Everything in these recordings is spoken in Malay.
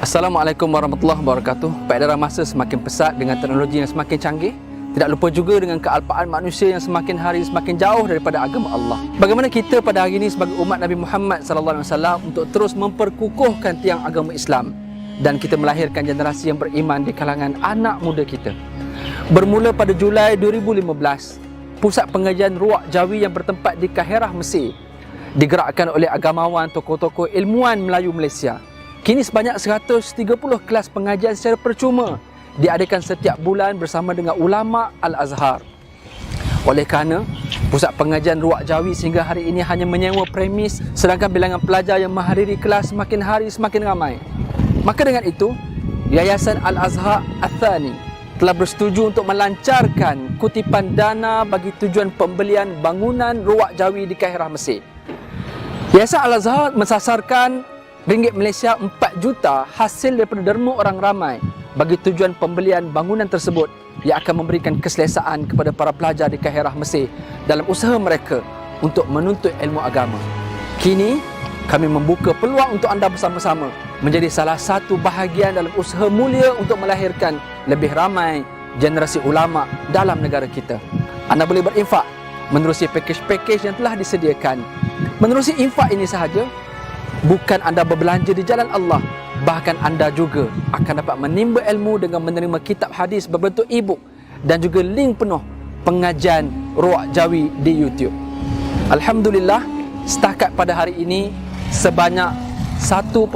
Assalamualaikum warahmatullahi wabarakatuh. Peredaran masa semakin pesat dengan teknologi yang semakin canggih. Tidak lupa juga dengan kealpaan manusia yang semakin hari semakin jauh daripada agama Allah. Bagaimana kita pada hari ini sebagai umat Nabi Muhammad SAW untuk terus memperkukuhkan tiang agama Islam dan kita melahirkan generasi yang beriman di kalangan anak muda kita. Bermula pada Julai 2015, pusat pengajian Ruwaq Jawi yang bertempat di Kahirah, Mesir digerakkan oleh agamawan, tokoh-tokoh ilmuwan Melayu Malaysia. Kini sebanyak 130 kelas pengajian secara percuma diadakan setiap bulan bersama dengan ulama Al-Azhar. Oleh kerana pusat pengajian Ruwaq Jawi sehingga hari ini hanya menyewa premis, sedangkan bilangan pelajar yang menghadiri kelas semakin hari semakin ramai. Maka dengan itu, Yayasan Al-Azhar Al-Thani telah bersetuju untuk melancarkan kutipan dana bagi tujuan pembelian bangunan Ruwaq Jawi di Kahirah, Mesir. Yayasan Al-Azhar mensasarkan ringgit Malaysia 4 juta hasil daripada derma orang ramai bagi tujuan pembelian bangunan tersebut yang akan memberikan keselesaan kepada para pelajar di Kahirah, Mesir dalam usaha mereka untuk menuntut ilmu agama. Kini kami membuka peluang untuk anda bersama-sama menjadi salah satu bahagian dalam usaha mulia untuk melahirkan lebih ramai generasi ulama dalam negara kita. Anda boleh berinfak menerusi pakej-pakej yang telah disediakan. Menerusi infak ini sahaja, bukan anda berbelanja di jalan Allah, bahkan anda juga akan dapat menimba ilmu dengan menerima kitab hadis berbentuk e-book dan juga link penuh pengajian Ruwaq Jawi di YouTube. Alhamdulillah, setakat pada hari ini sebanyak 1.5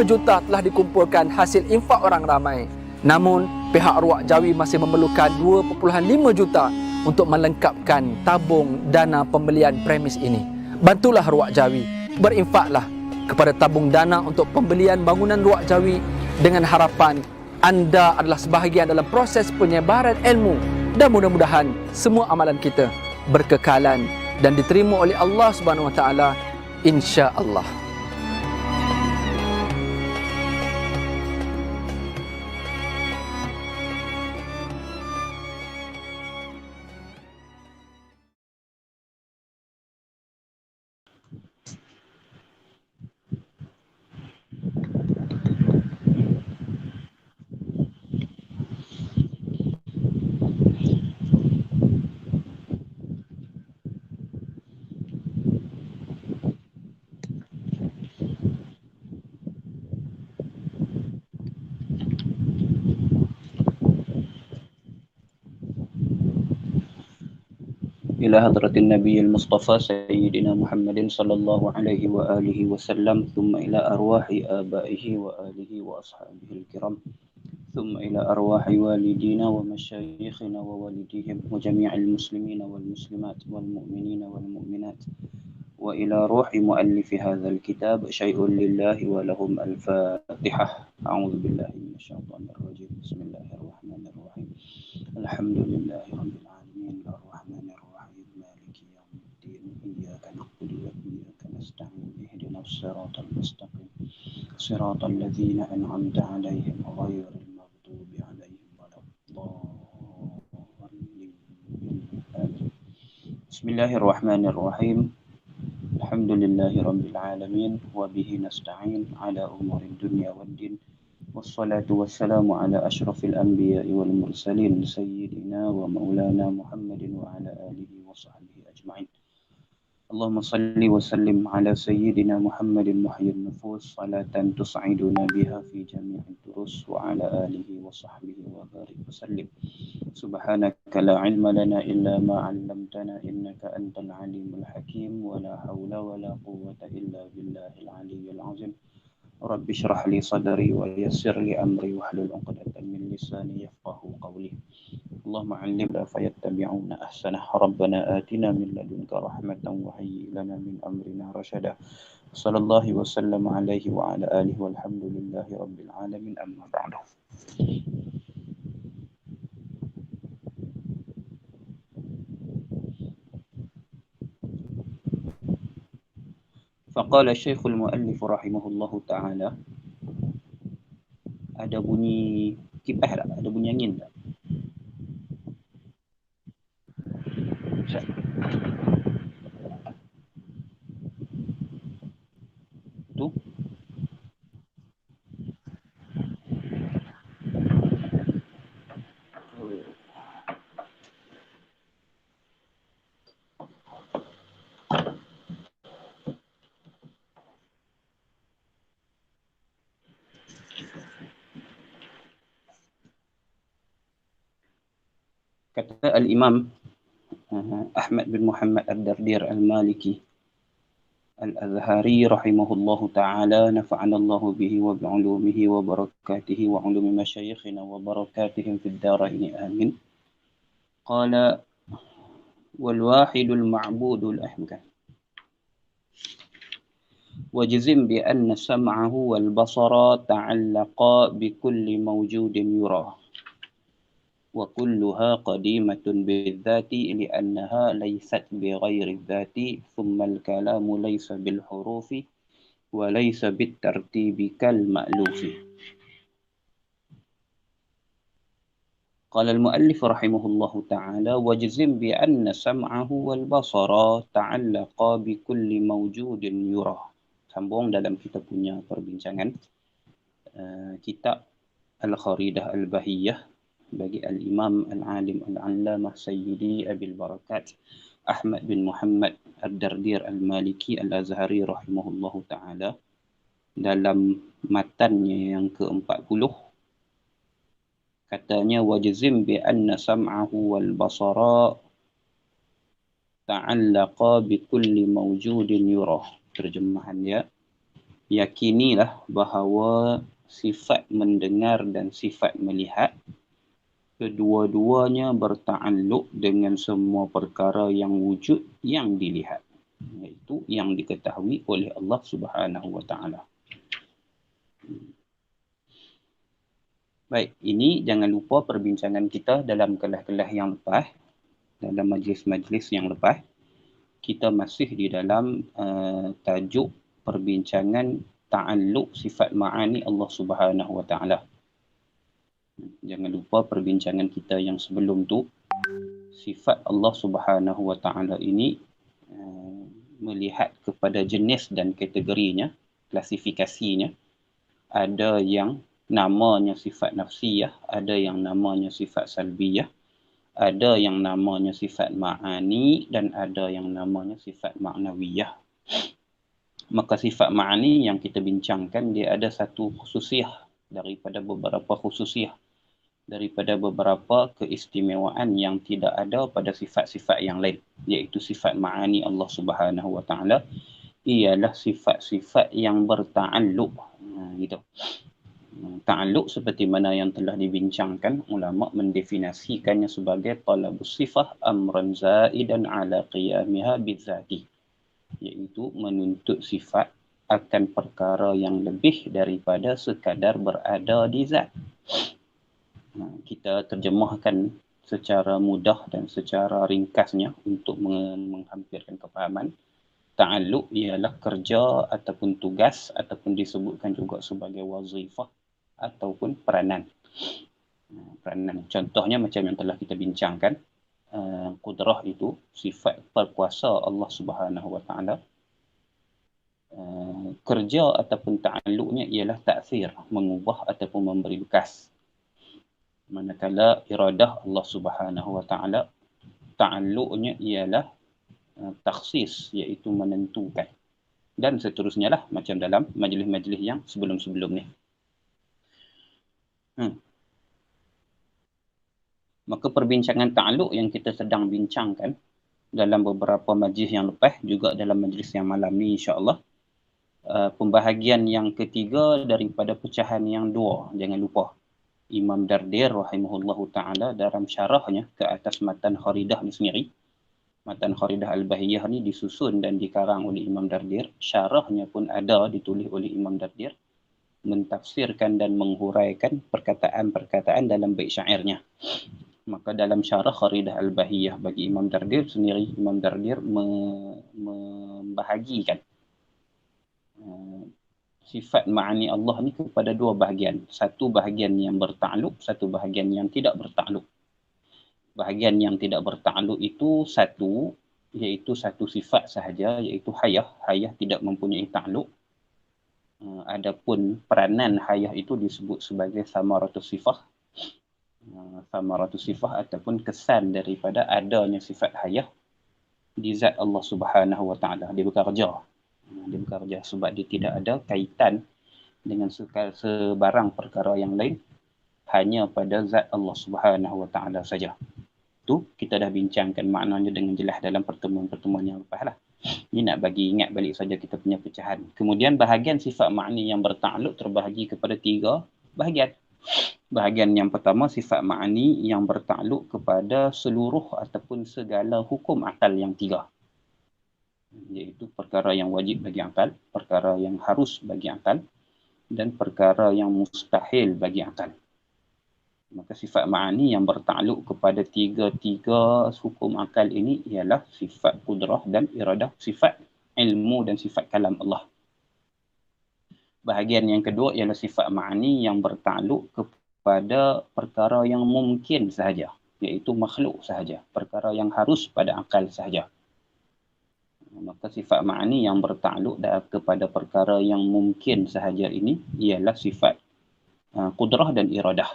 juta telah dikumpulkan hasil infak orang ramai. Namun pihak Ruwaq Jawi masih memerlukan 2.5 juta untuk melengkapkan tabung dana pembelian premis ini. Bantulah Ruwaq Jawi, berinfaklah kepada tabung dana untuk pembelian bangunan Ruwaq Jawi dengan harapan anda adalah sebahagian dalam proses penyebaran ilmu dan mudah-mudahan semua amalan kita berkekalan dan diterima oleh Allah Subhanahu Wa Taala, insya-Allah. إلى حضرة النبي المصطفى سيدنا محمد صلى الله عليه وآله وسلم، ثم إلى أرواح آبائه وآله وأصحابه الكرام، ثم إلى أرواح والدينا ومشايخنا ووالديهم وجميع المسلمين والمسلمات والمؤمنين والمؤمنات، وإلى روح مؤلف هذا الكتاب شيء لله ولهم الفاتحة. أعوذ بالله من الشيطان الرجيم. بسم الله الرحمن الرحيم. الحمد لله رب العالمين الرحمن الرحيم مالك يوم الدين إياك نعبد وإياك نستعين اهدنا الصراط المستقيم صراط الذين أنعمت عليهم غير المغضوب عليهم ولا الضالين. بسم الله الرحمن الرحيم. الحمد لله رب العالمين وبه نستعين على أمور الدنيا والدين، والصلاة والسلام على أشرف الأنبياء والمرسلين سيدنا ومولانا محمد وعلى آله وصحبه أجمعين. اللهم صل وسلم على سيدنا محمد محيي النفوس صلاة تسعدنا بها في جميع الدروس، وعلى آله وصحبه وبارك وسلم. سبحانك لا علم لنا إلا ما علمتنا إنك أنت العليم الحكيم، ولا حول ولا قوة إلا بالله العلي العظيم. رب اشرح لي صدري ويسر لي أمري واحلل عقدة من لساني يفقه قولي. اللهم علمنا فيتبعون أحسنه. ربنا آتنا من لدنك رحمة وهيئ لنا من أمرنا رشدا. صلى الله وسلم عليه وعلى آله والحمد لله رب العالمين. أما بعد. فقال الشيخ المؤلف رحمه الله تعالى. Ada bunyi kipas tak? Ada bunyi angin tak? Tu Kata Al-Imam Ahmad bin Muhammad Ad-Dardir Al-Maliki Al-Azhari rahimahullahu ta'ala, nafa'ana Allah bihi wa bi'ulumihi wa barakatihi wa ulumi masyayikhina wa barakatihim fid daraini amin. Qala wal wahidul ma'budul ahmad wajzim bi anna sam'ahu wal basara ta'allaqa bi kulli mawjudin yura wa kulluha qadimatun bidzati li'annaha laysat bighairi dzati thumma al-kalamu laysa bil hurufi wa laysa bit tartibi kal ma'lufi. Qala al-muallif rahimahullahu ta'ala wajzim bi anna sam'ahu wal basara ta'allaqa bi kulli mawjudin yura. Sambung dalam kita punya perbincangan kitab Al-Kharidah Al-Bahiyah bagi Al-Imam Al-Alim Al-Allamah Sayyidi Abil Barakat Ahmad bin Muhammad Ad-Dardir Al-Maliki Al-Azhari rahimahullahu ta'ala, dalam matannya yang ke-40 katanya wajzim bi anna sam'ahu wal basara ta'allaqa bi kulli mawjudin yurah. Terjemahan dia, yakinilah bahawa sifat mendengar dan sifat melihat kedua-duanya berta'alluq dengan semua perkara yang wujud yang dilihat, iaitu yang diketahui oleh Allah Subhanahu wa taala. Baik, ini jangan lupa perbincangan kita dalam kelas-kelas yang lepas, dalam majlis-majlis yang lepas. Kita masih di dalam tajuk perbincangan ta'alluq sifat ma'ani Allah Subhanahu wa taala. Jangan lupa perbincangan kita yang sebelum tu, sifat Allah Subhanahu wa taala ini melihat kepada jenis dan kategorinya, klasifikasinya. Ada yang namanya sifat nafsiyah, ada yang namanya sifat salbiyah, ada yang namanya sifat ma'ani, dan ada yang namanya sifat ma'nawiyah. Maka sifat ma'ani yang kita bincangkan, dia ada satu khususiyah daripada beberapa khususiyah, daripada beberapa keistimewaan yang tidak ada pada sifat-sifat yang lain, iaitu sifat ma'ani Allah Subhanahu wa taala ialah sifat-sifat yang berta'alluq. Gitu. Ta'alluq seperti mana yang telah dibincangkan, ulama mendefinisikannya sebagai talabus sifah amran zaidan ala qiyamiha bidzati, iaitu menuntut sifat akan perkara yang lebih daripada sekadar berada di zat. Kita terjemahkan secara mudah dan secara ringkasnya untuk menghampirkan kefahaman. Ta'alluq ialah kerja ataupun tugas, ataupun disebutkan juga sebagai wazifah ataupun peranan. Peranan. Contohnya macam yang telah kita bincangkan, qudrah itu sifat perkuasa Allah Subhanahu wa taala. Kerja ataupun ta'alluqnya ialah ta'thir, mengubah ataupun memberi bekas. Manakala iradah Allah Subhanahu wa taala, ta'alluqnya ialah takhsis, iaitu menentukan. Dan seterusnya lah, macam dalam majlis-majlis yang sebelum-sebelum ni. Maka perbincangan ta'alluq yang kita sedang bincangkan dalam beberapa majlis yang lepas, juga dalam majlis yang malam ni insya-Allah, pembahagian yang ketiga daripada pecahan yang dua. Jangan lupa, Imam Dardir rahimahullahu ta'ala dalam syarahnya ke atas matan Kharidah ni sendiri, matan Kharidah Al-Bahiyah ni disusun dan dikarang oleh Imam Dardir. Syarahnya pun ada ditulis oleh Imam Dardir, mentafsirkan dan menghuraikan perkataan-perkataan dalam bait syairnya. Maka dalam syarah Kharidah Al-Bahiyah bagi Imam Dardir sendiri, Imam Dardir membahagikan sifat ma'ani Allah ni kepada dua bahagian. Satu bahagian yang bertakluk, satu bahagian yang tidak bertakluk. Bahagian yang tidak bertakluk itu satu, iaitu satu sifat sahaja, iaitu hayah. Hayah tidak mempunyai takluk. Adapun peranan hayah itu disebut sebagai samaratus sifah. Samaratus sifah ataupun kesan daripada adanya sifat hayah di zat Allah Subhanahu wa taala. Dia bekerja. Dia bekerja sebab dia tidak ada kaitan dengan sebarang perkara yang lain, hanya pada zat Allah Subhanahu wa taala saja. tu kita dah bincangkan maknanya dengan jelas dalam pertemuan-pertemuan yang lepas lah. Ini nak bagi ingat balik saja kita punya pecahan. Kemudian bahagian sifat ma'ani yang bertakluk terbahagi kepada 3 bahagian. Bahagian yang pertama, sifat ma'ani yang bertakluk kepada seluruh ataupun segala hukum akal yang 3. Iaitu perkara yang wajib bagi akal, perkara yang harus bagi akal, dan perkara yang mustahil bagi akal. Maka sifat ma'ani yang bertakluk kepada 3 hukum akal ini ialah sifat kudrah dan iradah, sifat ilmu dan sifat kalam Allah. Bahagian yang kedua ialah sifat ma'ani yang bertakluk kepada perkara yang mungkin sahaja, iaitu makhluk sahaja, perkara yang harus pada akal sahaja. Maka sifat ma'ani yang bertakluk kepada perkara yang mungkin sahaja ini ialah sifat kudrah dan iradah.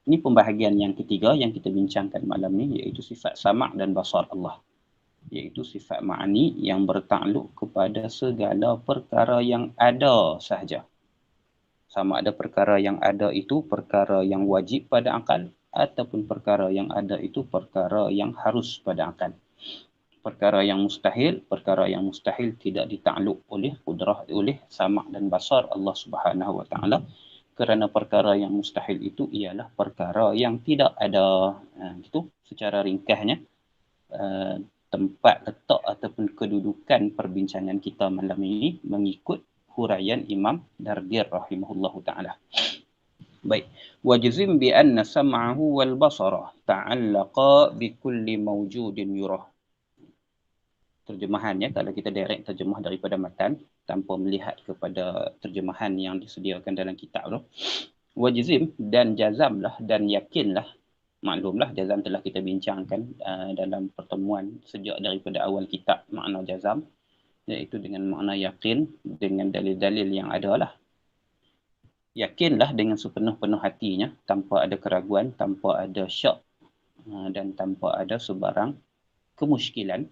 Ini pembahagian yang ketiga yang kita bincangkan malam ni, iaitu sifat sama' dan basar Allah. Iaitu sifat ma'ani yang bertakluk kepada segala perkara yang ada sahaja. Sama ada perkara yang ada itu perkara yang wajib pada akal, ataupun perkara yang ada itu perkara yang harus pada akal. Perkara yang mustahil tidak ditakluk oleh kudrah, oleh sama' dan basar Allah Subhanahu Wa Taala. Kerana perkara yang mustahil itu ialah perkara yang tidak ada. Itu secara ringkasnya tempat letak ataupun kedudukan perbincangan kita malam ini mengikut huraian Imam Dardir rahimahullahu ta'ala. Baik. Wajzim bi anna sam'ahu wal basara ta'allaqa bi kulli mawjudin yurah. Terjemahannya, kalau kita direct terjemah daripada matan tanpa melihat kepada terjemahan yang disediakan dalam kitab tu, wajzim dan jazamlah dan yakinlah. Maklumlah jazam telah kita bincangkan dalam pertemuan sejak daripada awal kitab makna jazam, iaitu dengan makna yakin dengan dalil-dalil yang ada lah. Yakinlah dengan sepenuh-penuh hatinya, tanpa ada keraguan, tanpa ada syak dan tanpa ada sebarang kemusykilan,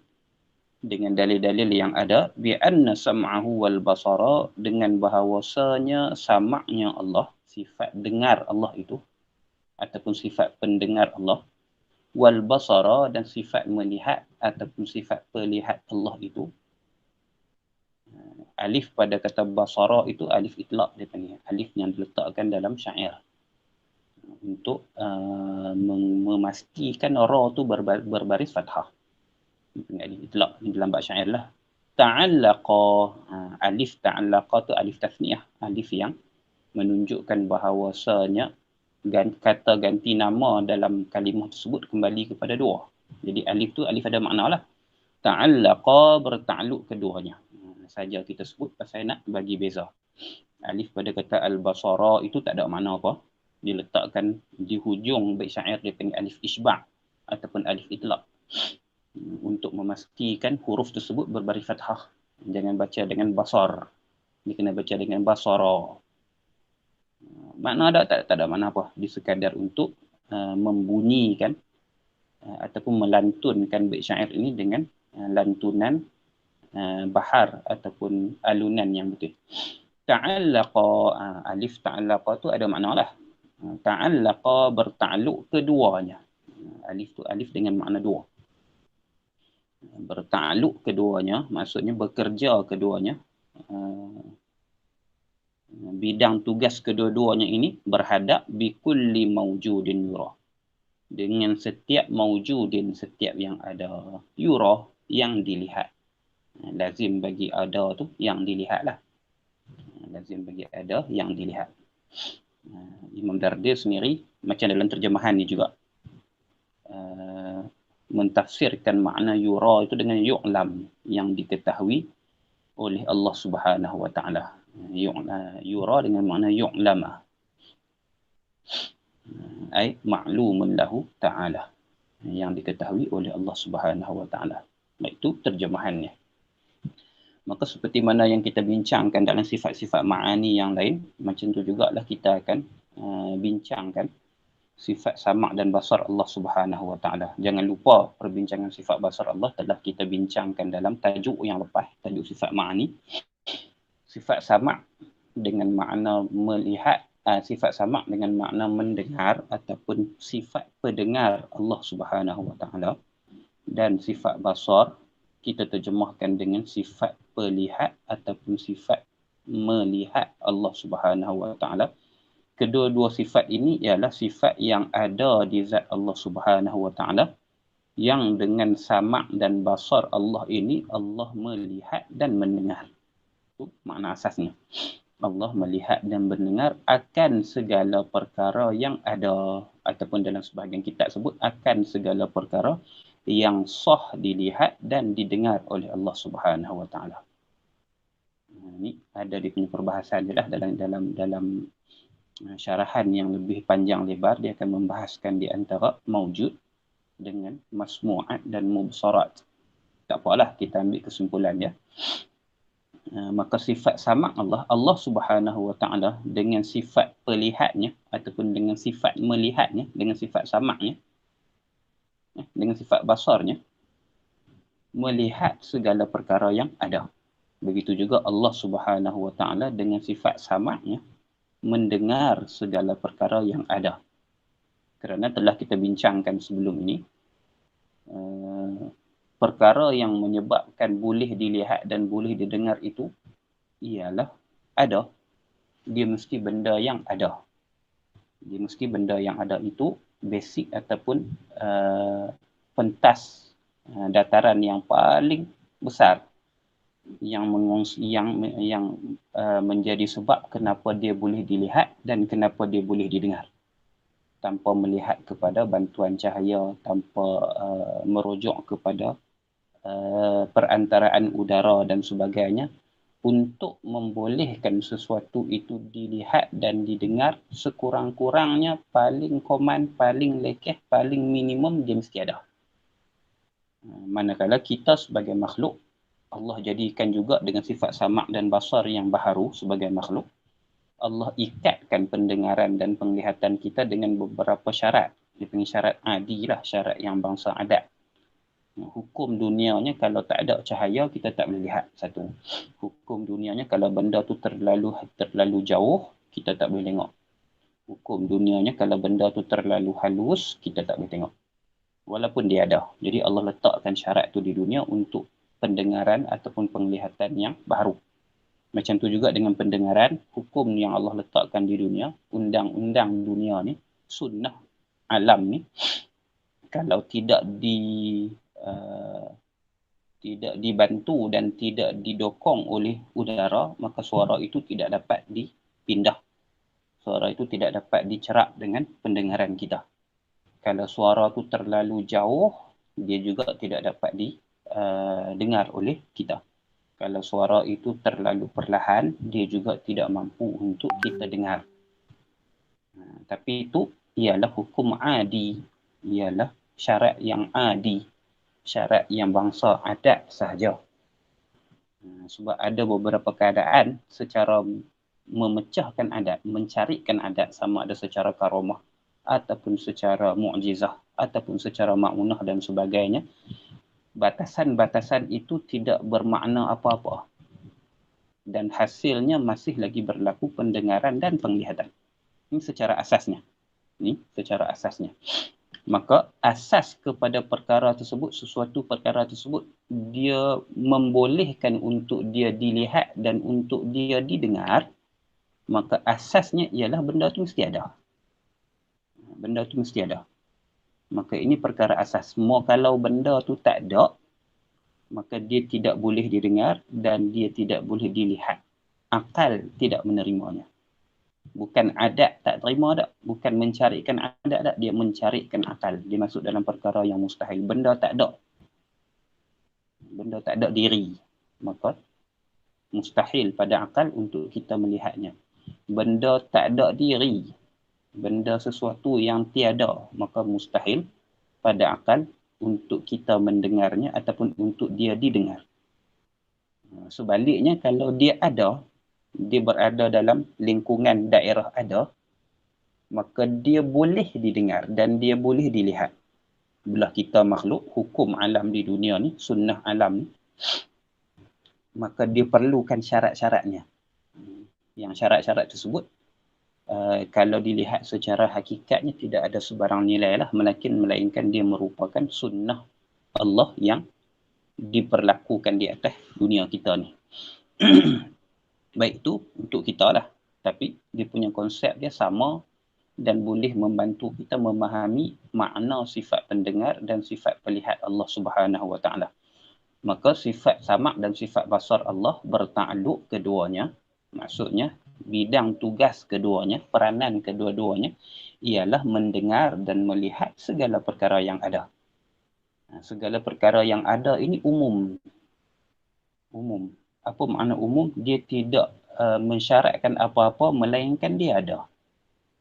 dengan dalil-dalil yang ada, bi anna sam'ahu wal basara, dengan bahawasanya sama'nya Allah, sifat dengar Allah itu ataupun sifat pendengar Allah, wal basara, dan sifat melihat ataupun sifat pelihat Allah itu. Alif pada kata basara itu alif itlaq dia panggil, alif yang diletakkan dalam syair untuk memastikan ra tu berbaris fathah. Alif itlaq dalam bab syair lah. Ta'allaqa, alif ta'allaqa tu alif tasniah, alif yang menunjukkan bahawasanya kata ganti nama dalam kalimah tersebut kembali kepada 2. Jadi alif tu alif ada makna lah. Ta'allaqa bertakluk keduanya. Saja kita sebut pasal nak bagi beza. Alif pada kata al-basara itu tak ada makna apa. Diletakkan di hujung bait syair dia panggil alif isba' ataupun alif itlaq, untuk memastikan huruf tersebut berbaris fathah. Jangan baca dengan basar. Dia kena baca dengan basara. Makna ada tak ada makna apa. Dia sekadar untuk membunyikan ataupun melantunkan bait syair ini dengan lantunan bahar ataupun alunan yang betul. Ta'allaqa, alif ta'allaqa tu ada makna lah. Ta'allaqa bertakluk keduanya. Alif tu alif dengan makna 2. Bertakluk keduanya, maksudnya bekerja keduanya. Bidang tugas kedua-duanya ini berhadap bikulli mawjudin yurah, dengan setiap mawjudin, setiap yang ada, yurah yang dilihat. Lazim bagi ada tu yang dilihat lah. Lazim bagi ada yang dilihat. Imam Dardir sendiri macam dalam terjemahan ni juga mentafsirkan makna yura itu dengan yu'lam, yang diketahui oleh Allah Subhanahu Wa Taala. Yura dengan makna yu'lama, ay ma'lumun lahu ta'ala, yang diketahui oleh Allah Subhanahu Wa Taala. Itu terjemahannya. Maka seperti mana yang kita bincangkan dalam sifat-sifat ma'ani yang lain, macam tu jugalah kita akan bincangkan sifat sama' dan basar Allah Subhanahu Wa Taala. Jangan lupa perbincangan sifat basar Allah telah kita bincangkan dalam tajuk yang lepas, tajuk sifat ma'ani. Sifat sama' dengan makna melihat sifat sama' dengan makna mendengar ataupun sifat pendengar Allah Subhanahu Wa Taala, dan sifat basar kita terjemahkan dengan sifat pelihat ataupun sifat melihat Allah Subhanahu Wa Taala. Kedua-dua sifat ini ialah sifat yang ada di zat Allah Subhanahu Wa Taala, yang dengan sama' dan basar Allah ini Allah melihat dan mendengar. Itu makna asasnya. Allah melihat dan mendengar akan segala perkara yang ada, ataupun dalam sebahagian kitab sebut akan segala perkara yang sah dilihat dan didengar oleh Allah Subhanahu Wa Taala. Ini ada di punya perbahasan dia lah dalam syarahan yang lebih panjang lebar. Dia akan membahaskan di antara maujud dengan masmu'at dan mubsarat. Tak apalah, kita ambil kesimpulan dia. Maka sifat sama' Allah Subhanahu Wa Taala dengan sifat pelihatnya ataupun dengan sifat melihatnya, dengan sifat sama'nya, dengan sifat basarnya, melihat segala perkara yang ada. Begitu juga Allah Subhanahu Wa Taala dengan sifat sama'nya mendengar segala perkara yang ada. Kerana telah kita bincangkan sebelum ini, perkara yang menyebabkan boleh dilihat dan boleh didengar itu ialah ada. Dia mesti benda yang ada. Dia mesti benda yang ada itu basic ataupun pentas dataran yang paling besar yang menjadi sebab kenapa dia boleh dilihat dan kenapa dia boleh didengar. Tanpa melihat kepada bantuan cahaya, tanpa merujuk kepada perantaraan udara dan sebagainya, untuk membolehkan sesuatu itu dilihat dan didengar, sekurang-kurangnya paling common, paling lekeh, paling minimum dia mesti ada. Manakala kita sebagai makhluk, Allah jadikan juga dengan sifat sama' dan basar yang baharu sebagai makhluk. Allah ikatkan pendengaran dan penglihatan kita dengan beberapa syarat. Dia panggil syarat adi lah, syarat yang bangsa adat. Hukum dunianya kalau tak ada cahaya, kita tak boleh lihat satu. Hukum dunianya kalau benda tu terlalu jauh, kita tak boleh tengok. Hukum dunianya kalau benda tu terlalu halus, kita tak boleh tengok. Walaupun dia ada. Jadi Allah letakkan syarat tu di dunia untuk pendengaran ataupun penglihatan yang baru. Macam tu juga dengan pendengaran, hukum yang Allah letakkan di dunia, undang-undang dunia ni, sunnah alam ni, kalau tidak dibantu dan tidak didokong oleh udara, maka suara itu tidak dapat dipindah. Suara itu tidak dapat dicerap dengan pendengaran kita. Kalau suara itu terlalu jauh, dia juga tidak dapat dengar oleh kita. Kalau suara itu terlalu perlahan, dia juga tidak mampu untuk kita dengar. Tapi itu ialah hukum adi, ialah syarat yang adi, syarat yang bangsa adat sahaja. Sebab ada beberapa keadaan secara memecahkan adat, mencarikan adat, sama ada secara karamah ataupun secara mu'jizah ataupun secara ma'unah dan sebagainya, batasan-batasan itu tidak bermakna apa-apa. Dan hasilnya masih lagi berlaku pendengaran dan penglihatan. Ini secara asasnya. Maka asas kepada perkara tersebut, sesuatu perkara tersebut, dia membolehkan untuk dia dilihat dan untuk dia didengar, maka asasnya ialah benda tu mesti ada. Benda tu mesti ada. Maka ini perkara asas. Semua kalau benda tu tak ada, maka dia tidak boleh didengar dan dia tidak boleh dilihat. Akal tidak menerimanya. Bukan adat tak terima tak. Bukan mencarikan adat tak. Dia mencarikan akal. Dia masuk dalam perkara yang mustahil. Benda tak ada. Benda tak ada diri. Maka mustahil pada akal untuk kita melihatnya. Benda tak ada diri. Benda sesuatu yang tiada, maka mustahil pada akal untuk kita mendengarnya ataupun untuk dia didengar. Sebaliknya, kalau dia ada, dia berada dalam lingkungan daerah ada, maka dia boleh didengar dan dia boleh dilihat. Belah kita makhluk, hukum alam di dunia ni, sunnah alam ni, maka dia perlukan syarat-syaratnya. Yang syarat-syarat tersebut kalau dilihat secara hakikatnya tidak ada sebarang nilai lah, melainkan dia merupakan sunnah Allah yang diperlakukan di atas dunia kita ni. Baik itu untuk kita lah. Tapi dia punya konsep dia sama dan boleh membantu kita memahami makna sifat pendengar dan sifat pelihat Allah Subhanahu Wa Taala. Maka sifat sama' dan sifat basar Allah bertakluk keduanya. Maksudnya bidang tugas keduanya, peranan kedua-duanya ialah mendengar dan melihat segala perkara yang ada. Segala perkara yang ada ini umum. Umum. Apa makna umum? Dia tidak mensyaratkan apa-apa melainkan dia ada.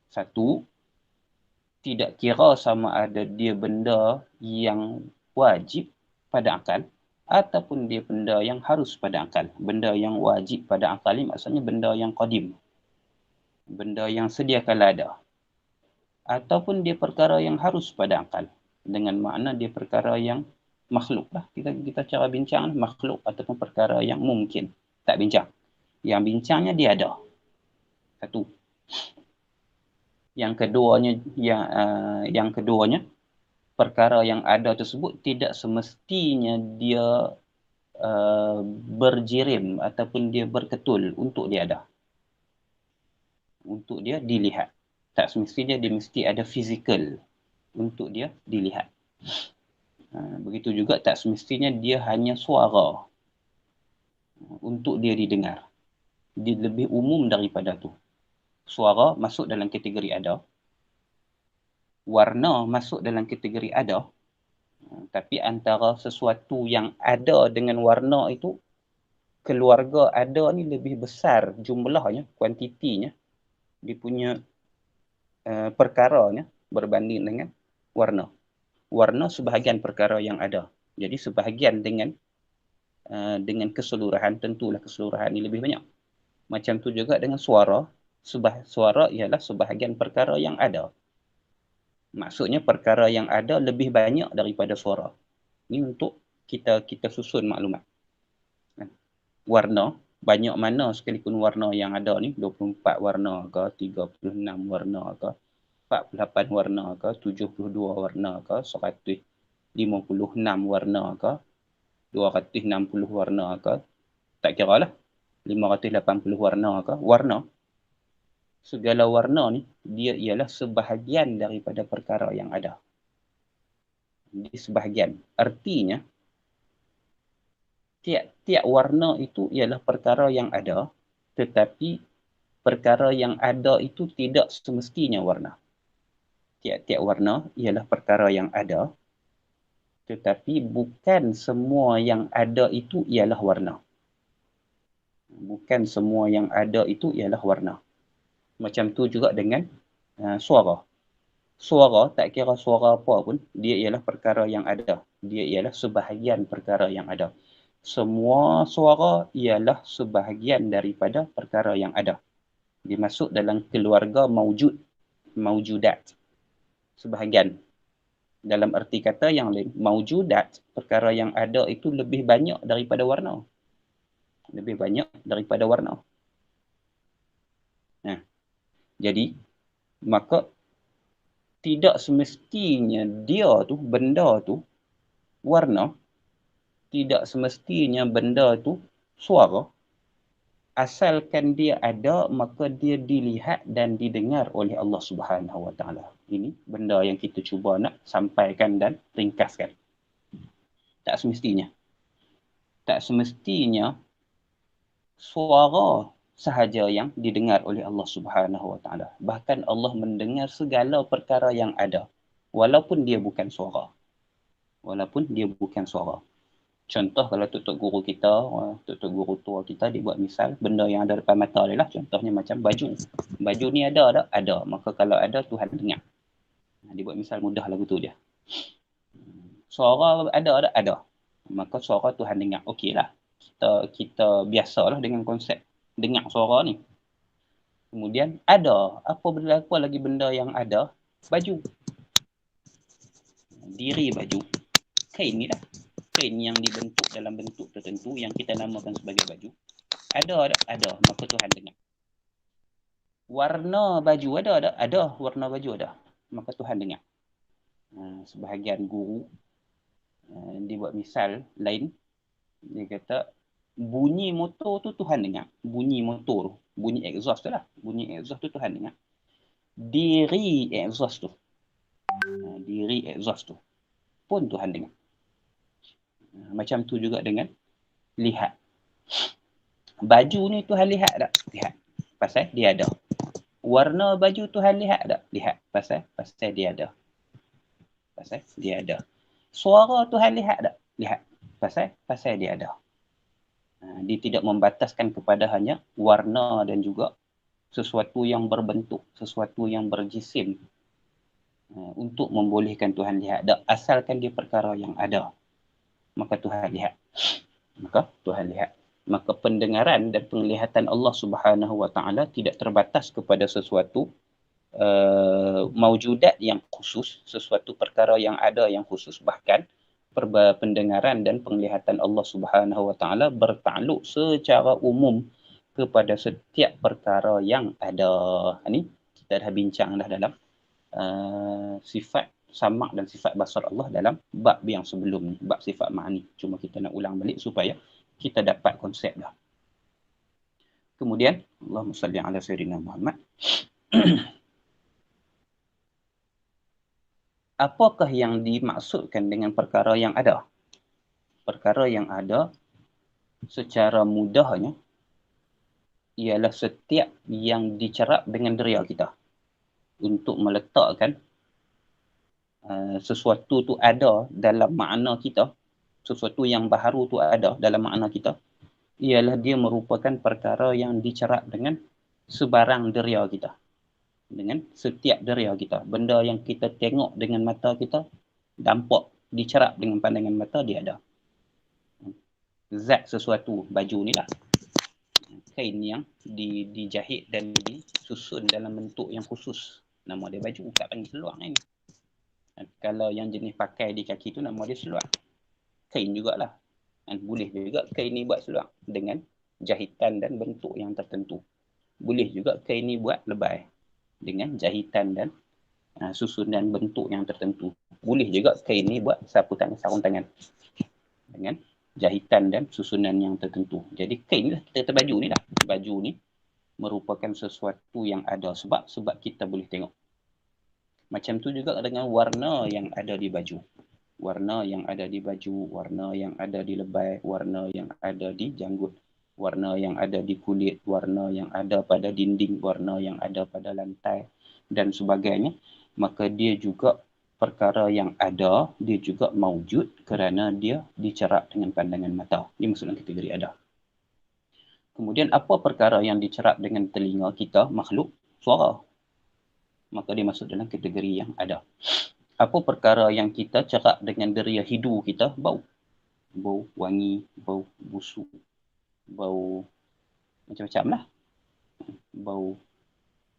Satu, tidak kira sama ada dia benda yang wajib pada akal ataupun dia benda yang harus pada akal. Benda yang wajib pada akal ni maksudnya benda yang qadim. Benda yang sedia kala ada. Ataupun dia perkara yang harus pada akal. Dengan makna dia perkara yang makhluk lah. Kita cara bincang makhluk ataupun perkara yang mungkin. Tak bincang. Yang bincangnya dia ada. Satu. Yang keduanya, perkara yang ada tersebut tidak semestinya dia berjirim ataupun dia berketul untuk dia ada. Untuk dia dilihat. Tak semestinya dia mesti ada fizikal untuk dia dilihat. Begitu juga tak semestinya dia hanya suara untuk dia didengar. Dia lebih umum daripada tu. Suara masuk dalam kategori ada. Warna masuk dalam kategori ada. Tapi antara sesuatu yang ada dengan warna itu, keluarga ada ni lebih besar jumlahnya, kuantitinya. Dia punya perkaranya berbanding dengan warna. Warna sebahagian perkara yang ada. Jadi sebahagian dengan keseluruhan, tentulah keseluruhan ni lebih banyak. Macam tu juga dengan suara. Suara ialah sebahagian perkara yang ada. Maksudnya perkara yang ada lebih banyak daripada suara. Ini untuk kita susun maklumat. Warna, banyak mana sekalipun warna yang ada ni, 24 warna ke, 36 warna ke, 48 warna ke, 72 warna ke, 156 warna ke, 260 warna ke, tak kira lah, 580 warna ke, warna. Segala warna ni, dia ialah sebahagian daripada perkara yang ada. Di sebahagian. Artinya, tiap-tiap warna itu ialah perkara yang ada, tetapi perkara yang ada itu tidak semestinya warna. Tiap-tiap warna ialah perkara yang ada, tetapi bukan semua yang ada itu ialah warna. Bukan semua yang ada itu ialah warna. Macam tu juga dengan suara. Suara, tak kira suara apa pun, dia ialah perkara yang ada. Dia ialah sebahagian perkara yang ada. Semua suara ialah sebahagian daripada perkara yang ada. Dia masuk dalam keluarga maujudat. Sebahagian. Dalam erti kata yang lain, maujudat, perkara yang ada itu lebih banyak daripada warna. Lebih banyak daripada warna. Jadi, maka tidak semestinya dia tu, benda tu, warna, tidak semestinya benda tu, suara, asalkan dia ada, maka dia dilihat dan didengar oleh Allah Subhanahu Wa Taala. Ini benda yang kita cuba nak sampaikan dan ringkaskan. Tak semestinya. Tak semestinya suara sahaja yang didengar oleh Allah Subhanahu Wa Taala. Bahkan Allah mendengar segala perkara yang ada, walaupun dia bukan suara. Walaupun dia bukan suara. Contoh kalau tok guru kita, tok guru tua kita, dia buat misal, benda yang ada depan mata dia lah. Contohnya macam baju. Baju ni ada tak? Ada. Maka kalau ada, Tuhan dengar. Dia buat misal mudah lagu tu dia. Suara ada tak? Ada. Maka suara Tuhan dengar. Okeylah. Kita biasalah dengan konsep dengar suara ni. Kemudian ada. Apa lagi benda yang ada? Baju. Diri baju. Kain ni lah. Kain yang dibentuk dalam bentuk tertentu yang kita namakan sebagai baju. Ada. Maka Tuhan dengar. Warna baju ada. Ada warna baju ada. Maka Tuhan dengar. Sebahagian guru dia buat misal lain. Dia kata bunyi motor tu Tuhan dengar. Bunyi motor tu. Bunyi exhaust tu lah. Bunyi exhaust tu Tuhan dengar. Diri exhaust tu. Diri exhaust tu pun Tuhan dengar. Macam tu juga dengan lihat. Baju ni Tuhan lihat tak? Lihat. Pasal dia ada. Warna baju Tuhan lihat tak? Lihat. Pasal dia ada. Pasal dia ada. Suara Tuhan lihat tak? Lihat. Pasal dia ada. Dia tidak membataskan kepada hanya warna dan juga sesuatu yang berbentuk, sesuatu yang berjisim untuk membolehkan Tuhan lihat. Asalkan dia perkara yang ada, maka Tuhan lihat. Maka pendengaran dan penglihatan Allah Subhanahu Wa Taala tidak terbatas kepada sesuatu maujudat yang khusus, sesuatu perkara yang ada yang khusus. Bahkan pendengaran dan penglihatan Allah Subhanahu Wa Taala bertakluk secara umum kepada setiap perkara yang ada. Ini kita dah bincang dah dalam sifat samak dan sifat basar Allah dalam bab yang sebelum ni, bab sifat ma'ani. Cuma kita nak ulang balik supaya kita dapat konsep dah. Kemudian Allahumma salli ala sayyidina Muhammad. Apakah yang dimaksudkan dengan perkara yang ada? Perkara yang ada secara mudahnya ialah setiap yang dicerap dengan deria kita untuk meletakkan sesuatu tu ada dalam makna kita, sesuatu yang baharu tu ada dalam makna kita, ialah dia merupakan perkara yang dicerap dengan sebarang deria kita. Dengan setiap deria kita. Benda yang kita tengok dengan mata kita, dampak, dicerap dengan pandangan mata, dia ada. Zat sesuatu, baju ni lah. Kain yang dijahit dan disusun dalam bentuk yang khusus. Nama dia baju, tak panggil seluar ni. Kalau yang jenis pakai di kaki tu nama dia seluar. Kain jugalah. Boleh juga kain ni buat seluar dengan jahitan dan bentuk yang tertentu. Boleh juga kain ni buat lebay dengan jahitan dan susunan bentuk yang tertentu. Boleh juga kain ni buat sapu tangan, sarung tangan dengan jahitan dan susunan yang tertentu. Jadi kain ni lah, kita kata baju ni lah. Baju ni merupakan sesuatu yang ada sebab kita boleh tengok. Macam tu juga dengan warna yang ada di baju. Warna yang ada di baju, warna yang ada di lebay, warna yang ada di janggut, warna yang ada di kulit, warna yang ada pada dinding, warna yang ada pada lantai dan sebagainya. Maka dia juga perkara yang ada, dia juga maujud kerana dia dicerap dengan pandangan mata. Ini maksudnya kategori ada. Kemudian apa perkara yang dicerap dengan telinga kita, makhluk? Suara. Maka dia masuk dalam kategori yang ada. Apa perkara yang kita cerap dengan deria hidu kita? Bau. Bau wangi, bau busuk, bau macam-macam lah. Bau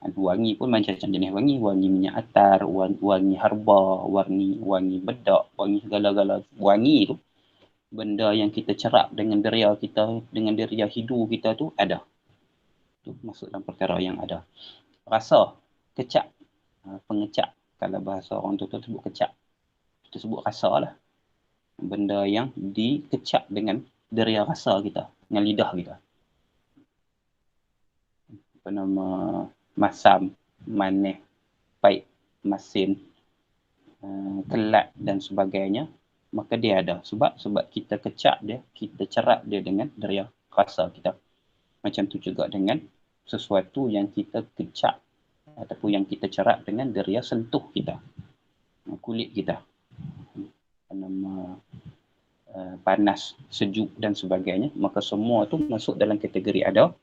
wangi pun macam-macam jenis wangi. Wangi minyak atar, wangi herba, wangi bedak, wangi segala-gala. Wangi tu, benda yang kita cerap dengan deria kita, dengan deria hidu kita tu ada. Tu masuk dalam perkara yang ada. Rasa, kecap, pengecap. Kalau bahasa orang tu sebut kecap. Kita sebut rasa lah. Benda yang dikecap dengan deria rasa kita, dengan lidah kita. Apa nama, masam, manis, pahit, masin, kelat dan sebagainya. Maka dia ada. Sebab kita kecap dia, kita cerap dia dengan deria rasa kita. Macam tu juga dengan sesuatu yang kita kecap ataupun yang kita cerap dengan deria sentuh kita. Kulit kita. Nama panas, sejuk dan sebagainya. Maka semua tu masuk dalam kategori ada.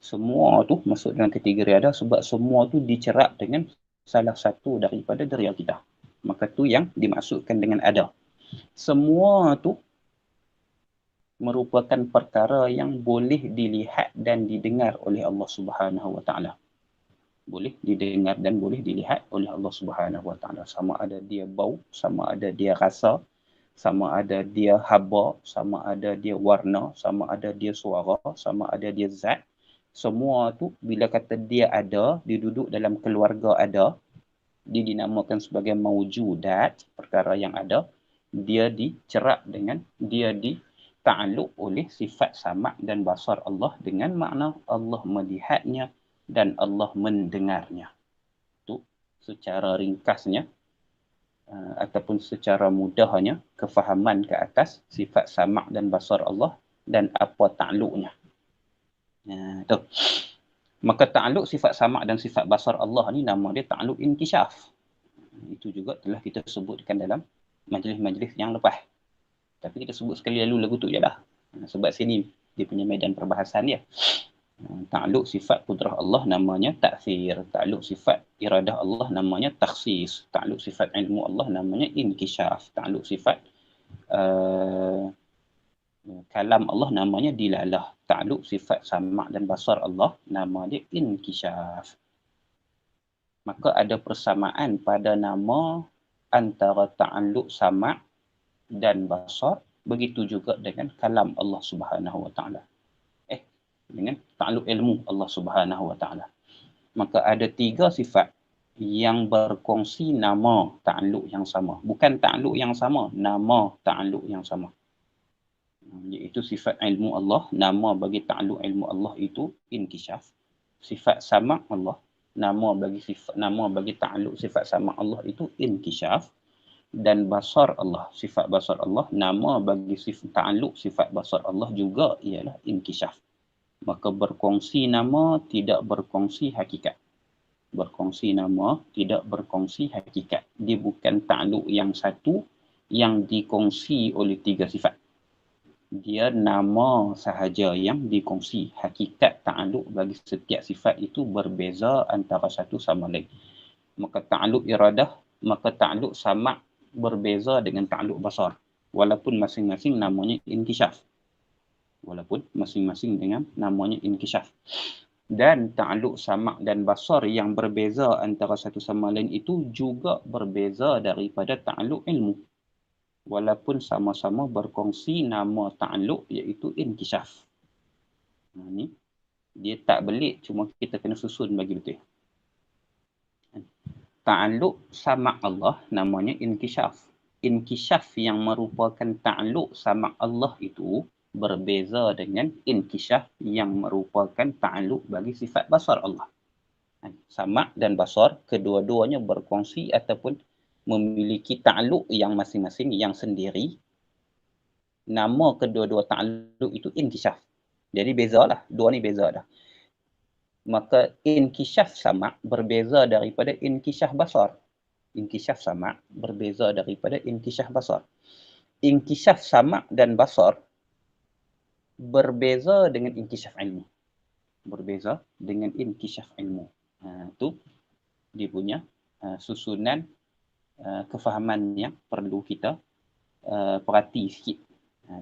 Semua tu masuk dalam kategori ada sebab semua tu dicerap dengan salah satu daripada deria kita. Maka tu yang dimaksudkan dengan ada. Semua tu merupakan perkara yang boleh dilihat dan didengar oleh Allah Subhanahu Wa Taala. Boleh didengar dan boleh dilihat oleh Allah Subhanahu Wa Taala. Sama ada dia bau, sama ada dia rasa, sama ada dia haba, sama ada dia warna, sama ada dia suara, sama ada dia zat. Semua tu bila kata dia ada, dia duduk dalam keluarga ada, dia dinamakan sebagai mawjudat, perkara yang ada, dia dicerak dengan, dia dita'alluq oleh sifat sama' dan basar Allah dengan makna Allah melihatnya dan Allah mendengarnya. Itu secara ringkasnya ataupun secara mudahnya kefahaman ke atas sifat sama' dan basar Allah dan apa ta'alluqnya. Tu. Maka ta'alluq sifat sama' dan sifat basar Allah ni nama dia ta'alluq inkishaf. Itu juga telah kita sebutkan dalam majlis-majlis yang lepas. Tapi kita sebut sekali lalu lagu tu je lah. Sebab sini dia punya medan perbahasan dia. Ta'alluq sifat kudrah Allah namanya ta'thir. Ta'alluq sifat iradah Allah namanya takhsis. Ta'alluq sifat ilmu Allah namanya inkishaf. Ta'alluq sifat kalam Allah namanya dilalah. Ta'alluq sifat sama' dan basar Allah nama dia inkishaf. Maka ada persamaan pada nama antara ta'alluq sama' dan basar. Begitu juga dengan kalam Allah Subhanahu Wa Taala. Dengan ta'alluq ilmu Allah Subhanahu Wa Taala. Maka ada 3 sifat yang berkongsi nama ta'alluq yang sama. Bukan ta'alluq yang sama, nama ta'alluq yang sama. Iaitu sifat ilmu Allah, nama bagi ta'alluq ilmu Allah itu inkishaf. Sifat sama' Allah, nama bagi ta'alluq sifat sama' Allah itu inkishaf. Dan basar Allah, sifat basar Allah, nama bagi sifat ta'alluq sifat basar Allah juga ialah inkishaf. Maka berkongsi nama tidak berkongsi hakikat. Berkongsi nama tidak berkongsi hakikat. Dia bukan ta'alluq yang satu yang dikongsi oleh 3 sifat. Dia nama sahaja yang dikongsi. Hakikat ta'alluq bagi setiap sifat itu berbeza antara satu sama lain. Maka ta'alluq iradah, maka ta'alluq sama' berbeza dengan ta'alluq basar. Walaupun masing-masing namanya inkishaf. Walaupun masing-masing dengan namanya inkishaf. Dan ta'alluq sama' dan basar yang berbeza antara satu sama lain itu juga berbeza daripada ta'alluq ilmu. Walaupun sama-sama berkongsi nama ta'alluq iaitu inkishaf. Ni dia tak belik, cuma kita kena susun bagi betul. Ta'alluq sama' Allah namanya inkishaf. Inkishaf yang merupakan ta'alluq sama' Allah itu berbeza dengan inkishaf yang merupakan ta'alluq bagi sifat basar Allah. Sama' dan basar, kedua-duanya berkongsi ataupun memiliki ta'alluq yang masing-masing, yang sendiri. Nama kedua-dua ta'alluq itu inkishaf. Jadi bezalah, dua ni beza dah. Maka inkishaf sama' berbeza daripada inkishaf basar. Inkishaf sama' berbeza daripada inkishaf basar. Inkishaf sama' dan basar berbeza dengan inkishaf ilmu. Berbeza dengan inkishaf ilmu. Itu dia punya susunan kefahaman yang perlu kita perhati sikit.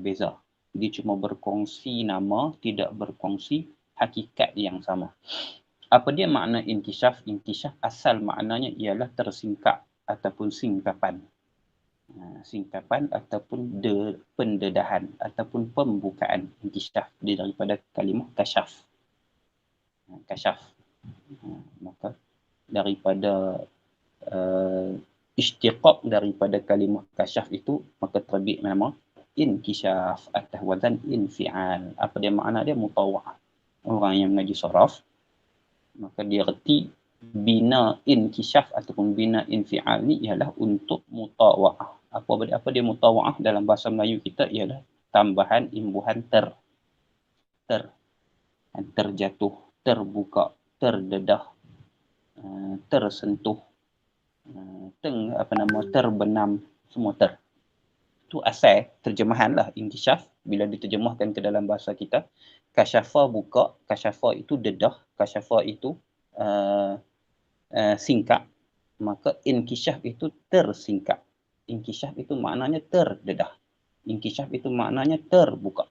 Beza. Dia cuma berkongsi nama, tidak berkongsi hakikat yang sama. Apa dia makna inkishaf? Inkishaf asal maknanya ialah tersingkap ataupun singkapan. Singkapan ataupun pendedahan ataupun pembukaan. Inkishaf dia daripada kalimah kasyaf. Kasyaf. Maka daripada istiqaq daripada kalimah kasyaf itu, maka terbit nama inkishaf atas wazan infial. Apa dia makna dia? Mutawa'ah. Orang yang mengaji saraf, maka dia reti bina inkishaf ataupun bina infial ni ialah untuk mutawa'ah. Apa dia mutawa'ah dalam bahasa Melayu kita ialah tambahan imbuhan terjatuh, terbuka, terdedah, tersentuh, terbenam, semua ter. Itu asal terjemahan lah inkishaf. Bila diterjemahkan ke dalam bahasa kita, kasyafa buka, kasyafa itu dedah, kasyafa itu singkap, maka inkishaf itu tersingkap. Inkishaf itu maknanya terdedah. Inkishaf itu maknanya terbuka.